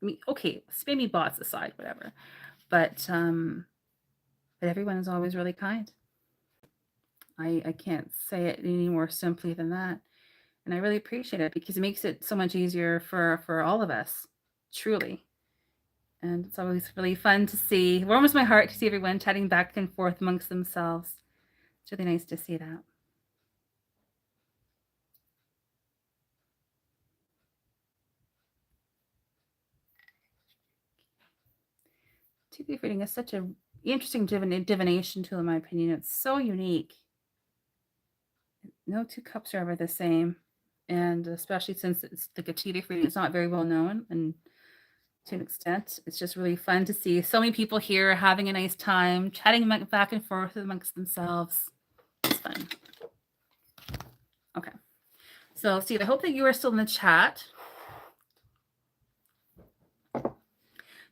Speaker 1: I mean, okay, spammy bots aside, whatever. But everyone is always really kind. I can't say it any more simply than that. And I really appreciate it because it makes it so much easier for all of us, truly. And it's always really fun to see. It warms my heart to see everyone chatting back and forth amongst themselves. It's really nice to see that. Tea leaf reading is such an interesting divination tool, in my opinion. It's so unique. No two cups are ever the same. And especially since it's like a tea leaf reading, it's not very well known. And to an extent, it's just really fun to see so many people here having a nice time, chatting back and forth amongst themselves. It's fun. Okay. So, Steve, I hope that you are still in the chat.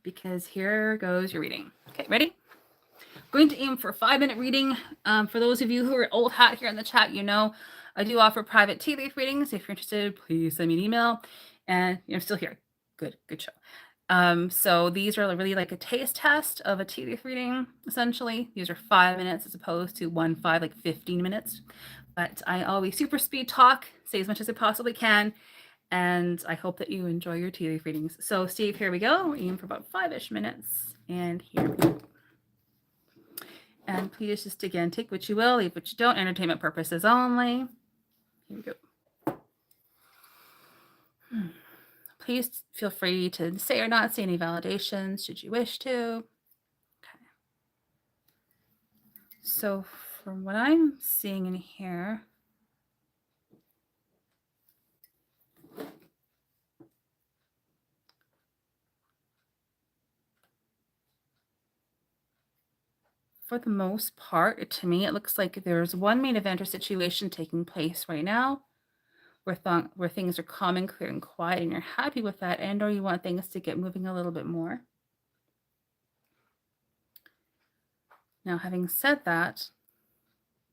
Speaker 1: Because here goes your reading. Okay, ready? Going to aim for a 5-minute reading. For those of you who are old hat here in the chat, you know I do offer private tea leaf readings. If you're interested, please send me an email. And I'm still here. Good show. So these are really like a taste test of a tea leaf reading, essentially. These are 5 minutes as opposed to 15 minutes. But I always super speed talk, say as much as I possibly can. And I hope that you enjoy your tea leaf readings. So Steve, here we go. We're aiming for about 5-ish minutes. And here we go. And please just, again, take what you will, leave what you don't. Entertainment purposes only. Here we go. Please feel free to say or not say any validations should you wish to. Okay. So from what I'm seeing in here, for the most part, to me, it looks like there's one main event or situation taking place right now where things are calm and clear and quiet and you're happy with that, and or you want things to get moving a little bit more. Now, having said that,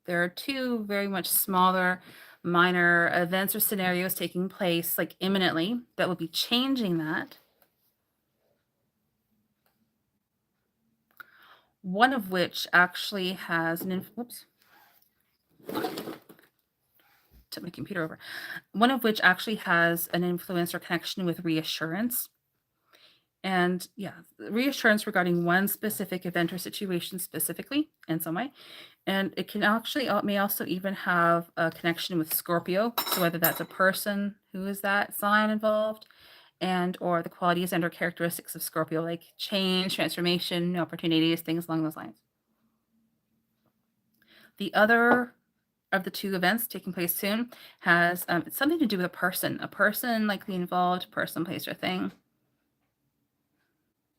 Speaker 1: there are two very much smaller, minor events or scenarios taking place like imminently that will be changing that. One of which actually has an whoops. Took my computer over. One of which actually has an influence or connection with reassurance. And yeah, reassurance regarding one specific event or situation specifically in some way. And it can actually may also even have a connection with Scorpio. So whether that's a person who is that sign involved, and or the qualities and or characteristics of Scorpio, like change, transformation, new opportunities, things along those lines. The other of the two events taking place soon has something to do with a person likely involved, person, place, or thing.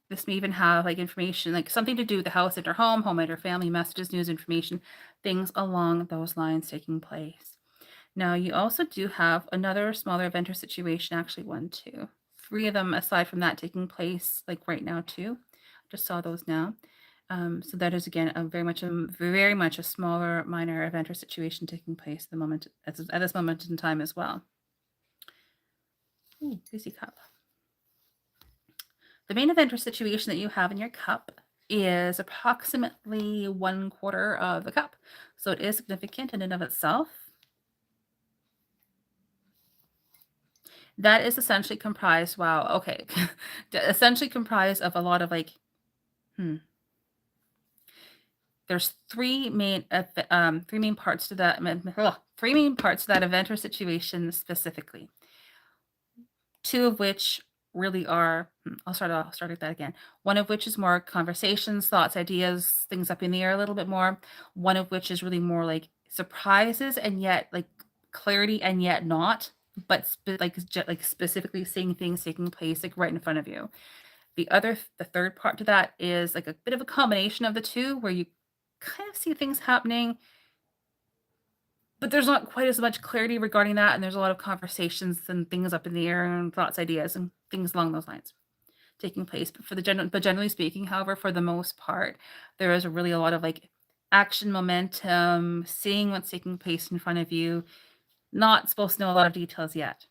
Speaker 1: This may even have like information, like something to do with the house and her home, homemade or family, messages, news, information, things along those lines taking place. Now, you also do have another smaller event or situation, actually 1, 2, 3 of them aside from that taking place like right now too. Just saw those now. So that is again a very much a smaller, minor event or situation taking place at the moment at this moment in time as well. Ooh, busy cup. The main event or situation that you have in your cup is approximately 1/4 of the cup. So it is significant in and of itself. That is essentially comprised, wow, okay. Essentially comprised of a lot of like, there's three main parts to that, 3 main parts to that event or situation specifically. two of which really are, I'll start with that again. One of which is more conversations, thoughts, ideas, things up in the air a little bit more. One of which is really more like surprises and yet like clarity and yet not, but like specifically seeing things taking place like right in front of you. The third part to that is like a bit of a combination of the two where you kind of see things happening, but there's not quite as much clarity regarding that, and there's a lot of conversations and things up in the air and thoughts, ideas, and things along those lines taking place. But generally speaking, however, for the most part, there is really a lot of like action momentum, seeing what's taking place in front of you, not supposed to know a lot of details yet.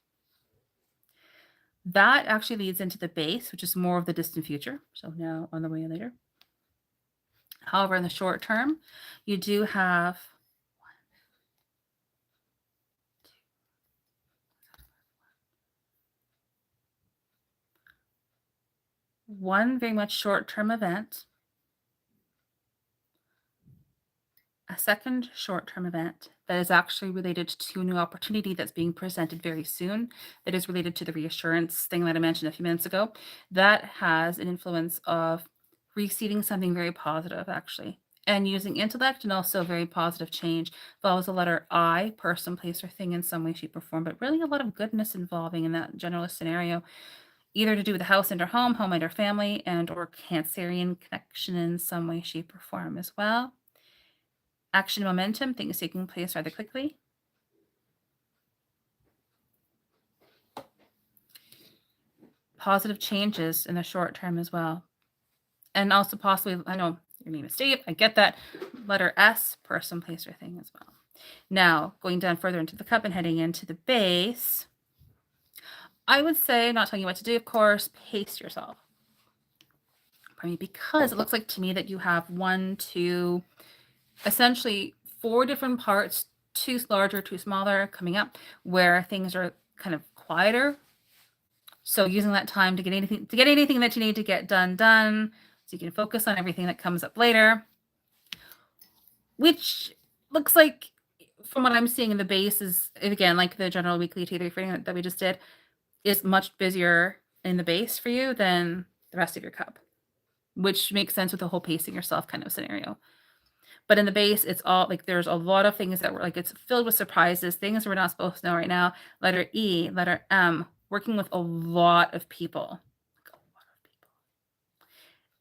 Speaker 1: That actually leads into the base, which is more of the distant future. So now on the way later. However, in the short term, you do have one very much short-term event, a second short-term event that is actually related to a new opportunity that's being presented very soon, that is related to the reassurance thing that I mentioned a few minutes ago. That has an influence of receiving something very positive, actually, and using intellect, and also very positive change. Follows the letter I, person, place, or thing in some way, shape, or form, but really a lot of goodness involving in that general scenario, either to do with the house and or home and or family, and or Cancerian connection in some way, shape, or form as well. Action momentum, things taking place rather quickly. Positive changes in the short term as well. And also possibly, I know your name is Steve, I get that. Letter S, person, place, or thing as well. Now, going down further into the cup and heading into the base, I would say, not telling you what to do, of course, pace yourself. Because it looks like to me that you have essentially 4 different parts, 2 larger, 2 smaller, coming up, where things are kind of quieter. So using that time to get anything that you need to get done, so you can focus on everything that comes up later. Which looks like, from what I'm seeing in the base, is, again, like the general weekly T3 reading that we just did, is much busier in the base for you than the rest of your cup, which makes sense with the whole pacing yourself kind of scenario. But in the base, it's all like there's a lot of things that were like, it's filled with surprises, things we're not supposed to know right now. Letter E, letter M, working with a lot of people.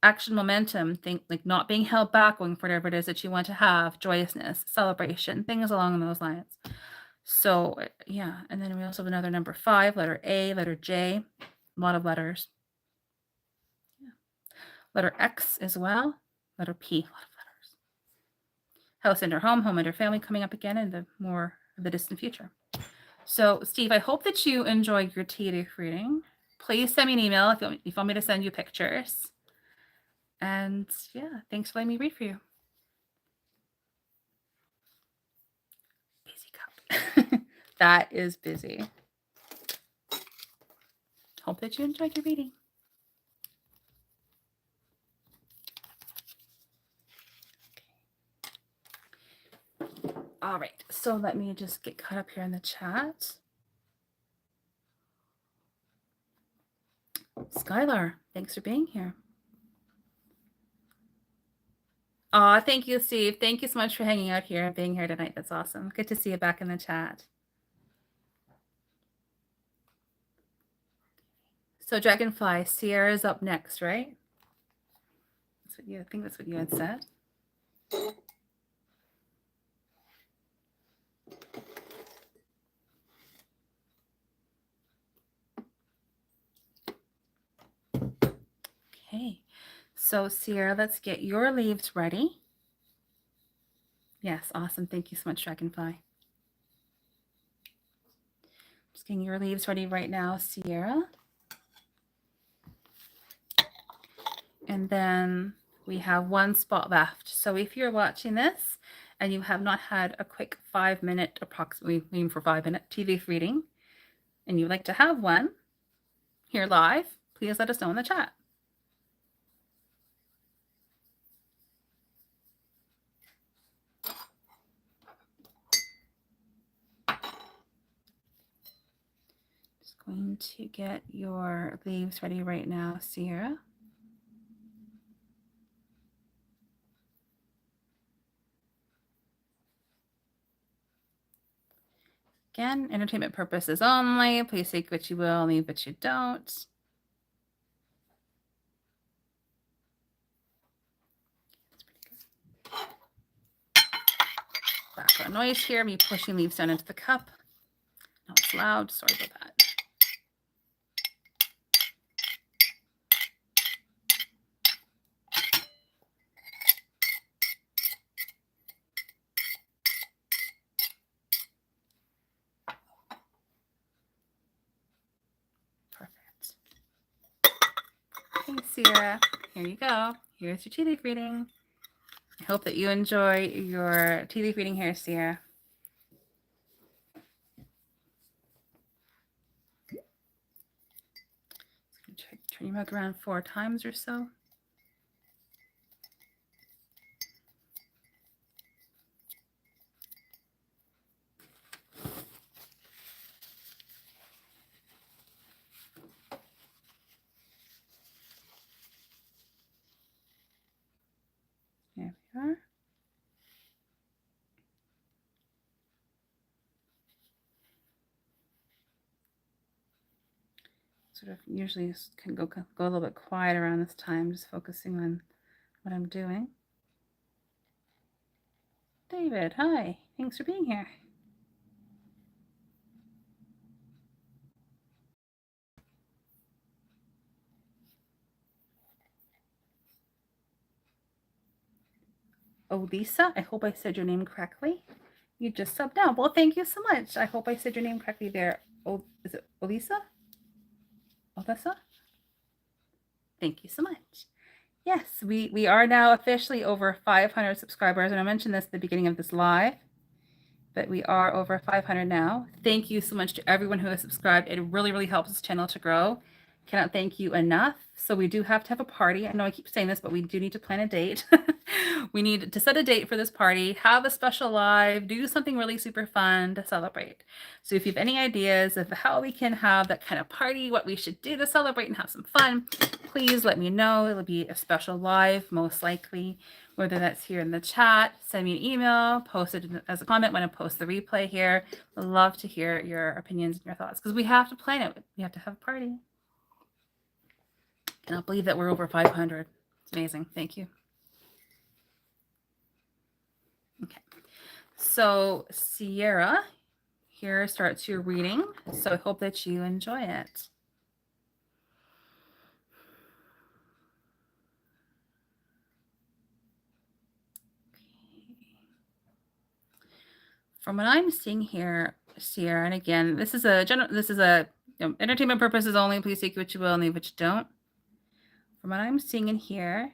Speaker 1: Action momentum, think like not being held back, going for whatever it is that you want to have, joyousness, celebration, things along those lines. So yeah, and then we also have another number 5, letter A, letter J, a lot of letters. Yeah. Letter X as well, letter P, a lot of letters. House and home and family coming up again in the more of the distant future. So Steve, I hope that you enjoyed your tea reading. Please send me an email if you want me to send you pictures. And yeah, thanks for letting me read for you. Busy cup. That is busy. Hope that you enjoyed your reading. All right, so let me just get caught up here in the chat. Skylar, thanks for being here. Aw, thank you, Steve. Thank you so much for hanging out here and being here tonight. That's awesome. Good to see you back in the chat. So Dragonfly, Sierra's up next, right? I think that's what you had said. Okay, so Sierra, let's get your leaves ready. Yes, awesome. Thank you so much, Dragonfly. Just getting your leaves ready right now, Sierra. And then we have 1 spot left. So if you're watching this and you have not had a quick 5-minute, approximately aim for 5-minute TV reading, and you'd like to have one here live, please let us know in the chat. Just Going to get your leaves ready right now, Sierra. Again, entertainment purposes only. Please take what you will, leave what you don't. Background noise here, me pushing leaves down into the cup. No, it's loud. Sorry about that. Perfect. Okay, Sierra, here you go. Here's your tea leaf reading. I hope that you enjoy your tea leaf reading here, Sierra. Turn your mug around 4 times or so. There we are. Sort of usually can go a little bit quiet around this time, just focusing on what I'm doing. David, hi. Thanks for being here. Oh, Lisa, I hope I said your name correctly. You just subbed out. Well, thank you so much. I hope I said your name correctly there. Oh, is it Olisa? Olisa? Thank you so much. Yes, we are now officially over 500 subscribers, and I mentioned this at the beginning of this live, but we are over 500 now. Thank you so much to everyone who has subscribed. It really, really helps this channel to grow. Cannot thank you enough. So we do have to have a party. I know I keep saying this, but we do need to plan a date. We need to set a date for this party, have a special live, do something really super fun to celebrate. So if you have any ideas of how we can have that kind of party, what we should do to celebrate and have some fun, please let me know. It'll be a special live, most likely, whether that's here in the chat, send me an email, post it as a comment when I post the replay here. I'd love to hear your opinions and your thoughts because we have to plan it. We have to have a party. Cannot believe that we're over 500. It's amazing. Thank you. Okay. So Sierra, here starts your reading. So I hope that you enjoy it. From what I'm seeing here, Sierra, and again, this is a entertainment purposes only. Please take what you will and leave what you don't. From what I'm seeing in here,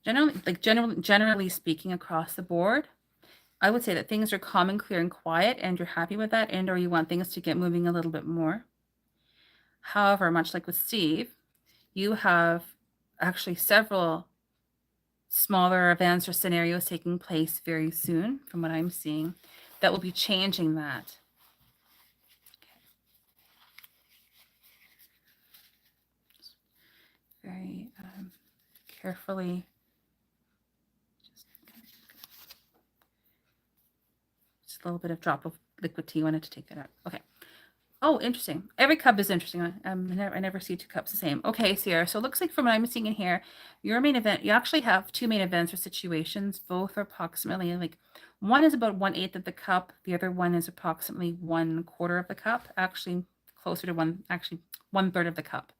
Speaker 1: generally speaking across the board, I would say that things are calm and clear and quiet, and you're happy with that, and or you want things to get moving a little bit more. However, much like with Steve, you have actually several smaller events or scenarios taking place very soon, from what I'm seeing, that will be changing that. Very carefully. Just a little bit of drop of liquid tea. I wanted to take that out. Okay. Oh, interesting. Every cup is interesting. I never see 2 cups the same. Okay, Sierra. So it looks like from what I'm seeing in here, your main event, you actually have 2 main events or situations. Both are approximately like, one is about 1/8 of the cup. The other one is approximately 1/4 of the cup. Actually, closer to 1/3 of the cup.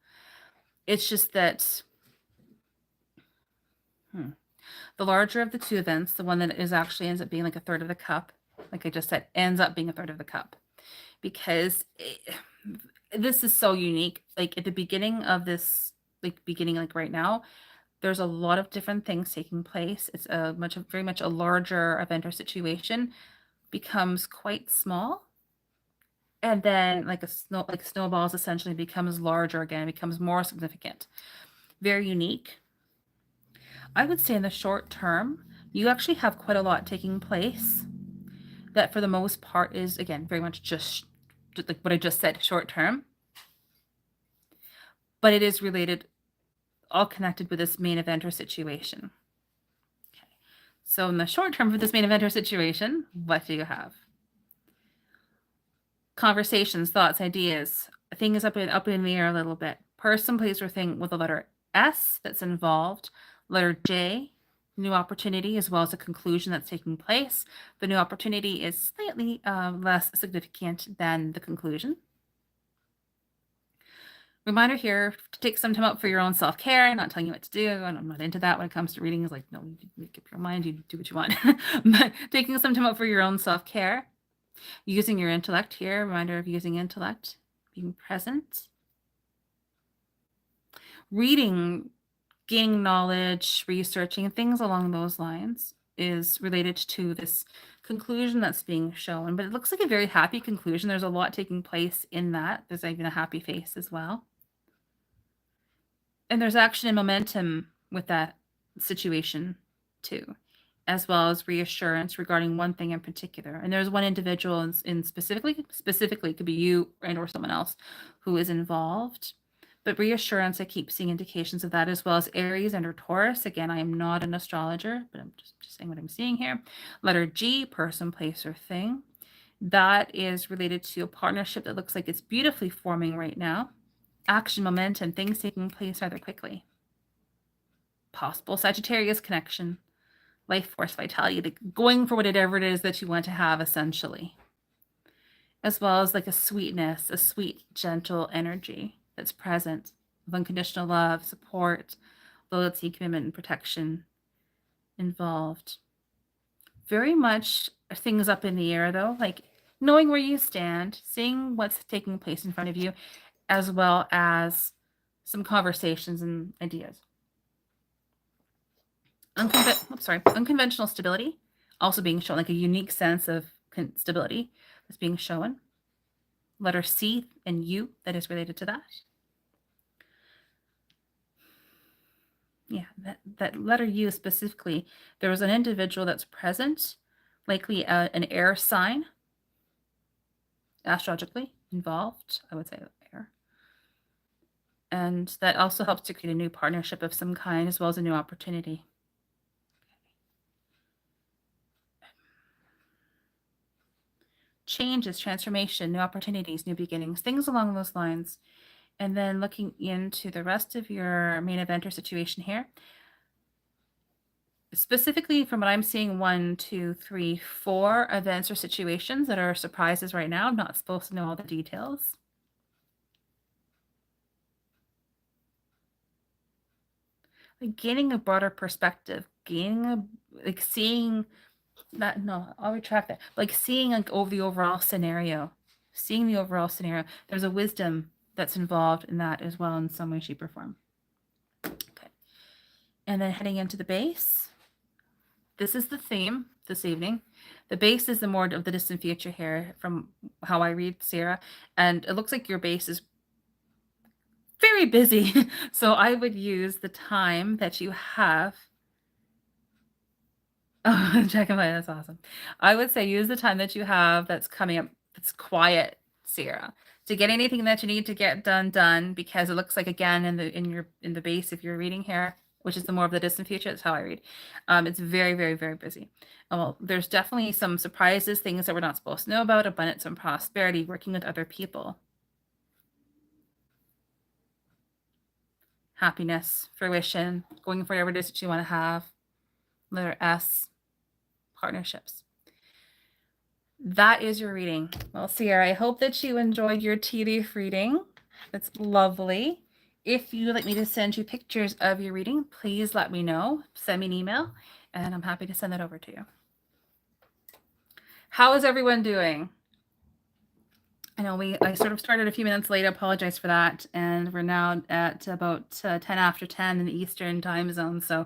Speaker 1: It's just that the larger of the 2 events, the one that is actually ends up being like 1/3 of the cup, like I just said, ends up being 1/3 of the cup. Because this is so unique. Like at the beginning of this, like right now, there's a lot of different things taking place. It's very much a larger event or situation becomes quite small. and then like snowballs essentially becomes larger again, becomes more significant. Very unique. I would say in the short term, you actually have quite a lot taking place that for the most part is, again, very much just like what I just said, short term. But it is related, all connected with this main event or situation. Okay. So in the short term for this main event or situation, what do you have? Conversations, thoughts, ideas, things up in the air a little bit. Person, place, or thing with the letter S that's involved. Letter J, new opportunity, as well as a conclusion that's taking place. The new opportunity is slightly less significant than the conclusion. Reminder here to take some time out for your own self-care. I'm not telling you what to do, and I'm not into that when it comes to reading. It's like, no, you make up your mind, you do what you want. But taking some time out for your own self-care. Using your intellect here, reminder of using intellect, being present. Reading, gaining knowledge, researching, things along those lines is related to this conclusion that's being shown. But it looks like a very happy conclusion. There's a lot taking place in that. There's even a happy face as well. And there's action and momentum with that situation too, as well as reassurance regarding one thing in particular. And there's one individual in specifically it could be you and or someone else who is involved. But reassurance, I keep seeing indications of that, as well as Aries and or Taurus. Again, I am not an astrologer, but I'm just saying what I'm seeing here. Letter G, person, place, or thing. That is related to a partnership that looks like it's beautifully forming right now. Action, momentum, things taking place rather quickly. Possible Sagittarius connection, life force, vitality, going for whatever it is that you want to have, essentially. As well as like a sweetness, a sweet, gentle energy that's present of unconditional love, support, loyalty, commitment, and protection involved. Very much things up in the air, though, like knowing where you stand, seeing what's taking place in front of you, as well as some conversations and ideas. Unconventional stability also being shown, like a unique sense of stability that's being shown. Letter C and U that is related to that. Yeah, that letter U specifically, there was an individual that's present, likely an air sign, astrologically involved, I would say air. And that also helps to create a new partnership of some kind, as well as a new opportunity. Changes, transformation, new opportunities, new beginnings, things along those lines. And then looking into the rest of your main event or situation here, specifically from what I'm seeing, 1, 2, 3, 4 events or situations that are surprises right now. I'm not supposed to know all the details. Like gaining a broader perspective, seeing that, no, I'll retract that. Like seeing like over the overall scenario, There's a wisdom that's involved in that as well in some way, shape, or form. Okay. And then heading into the base. This is the theme this evening. The base is the more of the distant future here from how I read Sarah. And it looks like your base is very busy. So I would use the time that you have. Oh, check them out. That's awesome. I would say use the time that you have that's coming up, that's quiet, Sarah, to get anything that you need to get done, because it looks like, again, in the base, if you're reading here, which is the more of the distant future, that's how I read. It's very, very, very busy. Well, there's definitely some surprises, things that we're not supposed to know about, abundance and prosperity, working with other people. Happiness, fruition, going for whatever it is that you want to have. Letter S, partnerships. That is your reading. Well, Sierra, I hope that you enjoyed your tea leaf reading. That's lovely. If you'd like me to send you pictures of your reading, please let me know. Send me an email, and I'm happy to send that over to you. How is everyone doing? I know I sort of started a few minutes late. I apologize for that. And we're now at about 10 after 10 in the Eastern time zone. So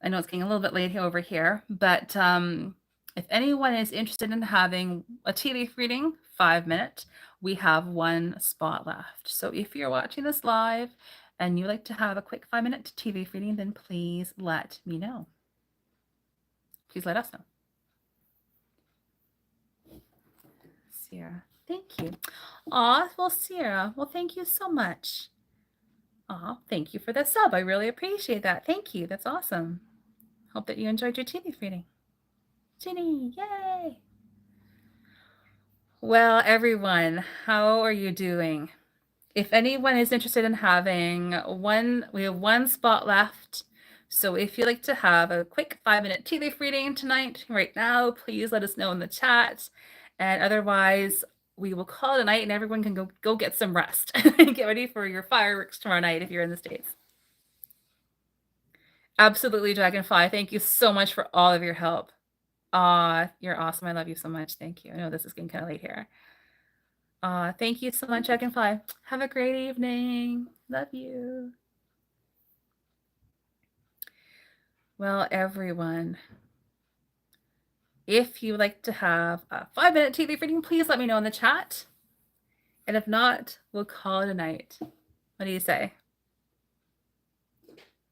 Speaker 1: I know it's getting a little bit late over here. But if anyone is interested in having a tea leaf reading 5 minute, we have one spot left. So if you're watching this live and you'd like to have a quick 5 minute tea leaf reading, then please let me know. Please let us know. Sierra, thank you. Aw, well, Sierra, well, thank you so much. Aw, thank you for the sub. I really appreciate that. Thank you. That's awesome. Hope that you enjoyed your tea leaf reading. Ginny, yay! Well, everyone, how are you doing? If anyone is interested in having we have one spot left. So if you'd like to have a quick 5 minute tea leaf reading tonight, right now, please let us know in the chat. And otherwise, we will call it a night and everyone can go get some rest and get ready for your fireworks tomorrow night if you're in the States. Absolutely, Dragonfly. Thank you so much for all of your help. You're awesome. I love you so much. Thank you. I know this is getting kind of late here. Thank you so much, Dragonfly. Have a great evening. Love you. Well, everyone, if you would like to have a 5 minute tea leaf reading, please let me know in the chat. And if not, we'll call it a night. What do you say?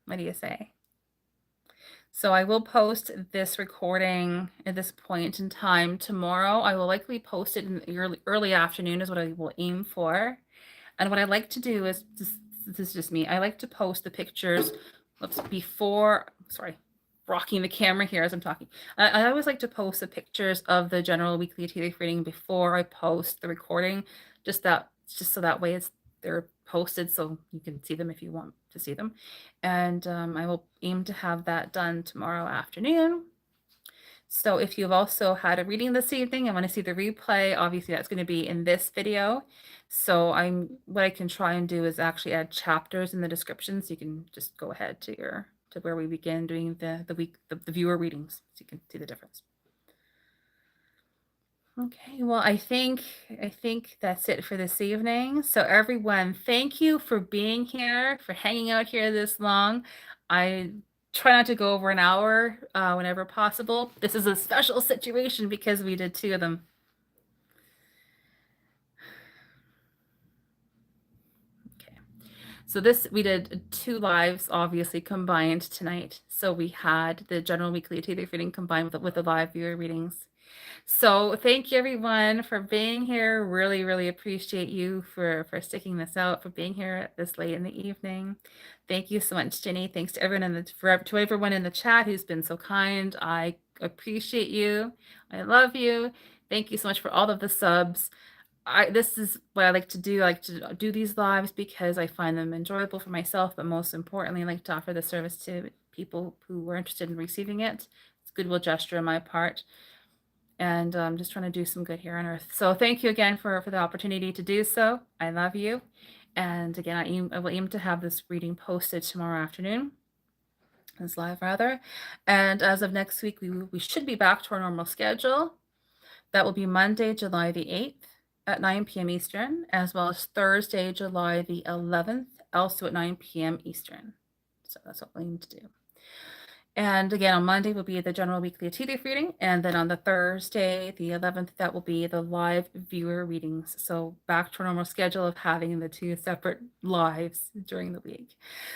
Speaker 1: What do you say? So I will post this recording at this point in time tomorrow. I will likely post it in the early afternoon is what I will aim for. And what I like to do is, this is just me, I like to post the pictures before, sorry, rocking the camera here as I'm talking. I always like to post the pictures of the general weekly tea leaf reading before I post the recording, just so that way they're posted so you can see them if you want to see them. And I will aim to have that done tomorrow afternoon. So if you've also had a reading this evening and want to see the replay, obviously that's going to be in this video. So what I can try and do is actually add chapters in the description, so you can just go ahead to where we begin doing the viewer readings, so you can see the difference. Okay, well, I think that's it for this evening. So everyone, thank you for being here, for hanging out here this long. I try not to go over an hour whenever possible. This is a special situation because we did 2 of them. Okay, so we did 2 lives, obviously combined tonight. So we had the general weekly tea leaf reading combined with the live viewer readings. So thank you everyone for being here. Really, really appreciate you for sticking this out, for being here this late in the evening. Thank you so much, Ginny. Thanks to everyone to everyone in the chat who's been so kind. I appreciate you. I love you. Thank you so much for all of the subs. This is what I like to do. I like to do these lives because I find them enjoyable for myself, but most importantly, I like to offer the service to people who are interested in receiving it. It's a goodwill gesture on my part. And I'm just trying to do some good here on earth. So thank you again for the opportunity to do so. I love you. And again, I will aim to have this reading posted tomorrow afternoon. This live rather. And as of next week, we should be back to our normal schedule. That will be Monday, July the 8th at 9 p.m. Eastern, as well as Thursday, July the 11th, also at 9 p.m. Eastern. So that's what we aim to do. And again, on Monday will be the general weekly tea leaf reading. And then on the Thursday, the 11th, that will be the live viewer readings. So back to our normal schedule of having the 2 separate lives during the week.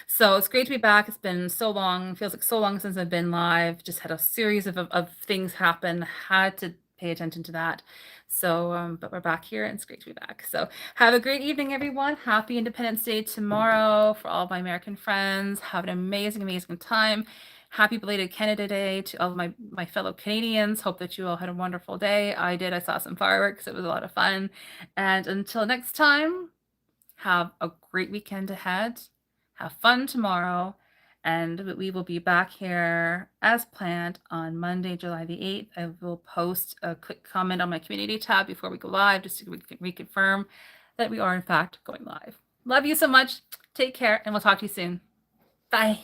Speaker 1: So it's great to be back. It's been so long, feels like so long since I've been live. Just had a series of things happen, had to pay attention to that. So, but we're back here and it's great to be back. So have a great evening, everyone. Happy Independence Day tomorrow for all my American friends. Have an amazing, amazing time. Happy belated Canada Day to all of my fellow Canadians. Hope that you all had a wonderful day. I did. I saw some fireworks. It was a lot of fun. And until next time, have a great weekend ahead. Have fun tomorrow. And we will be back here as planned on Monday, July the 8th. I will post a quick comment on my community tab before we go live, just to reconfirm that we are in fact going live. Love you so much. Take care, and we'll talk to you soon. Bye.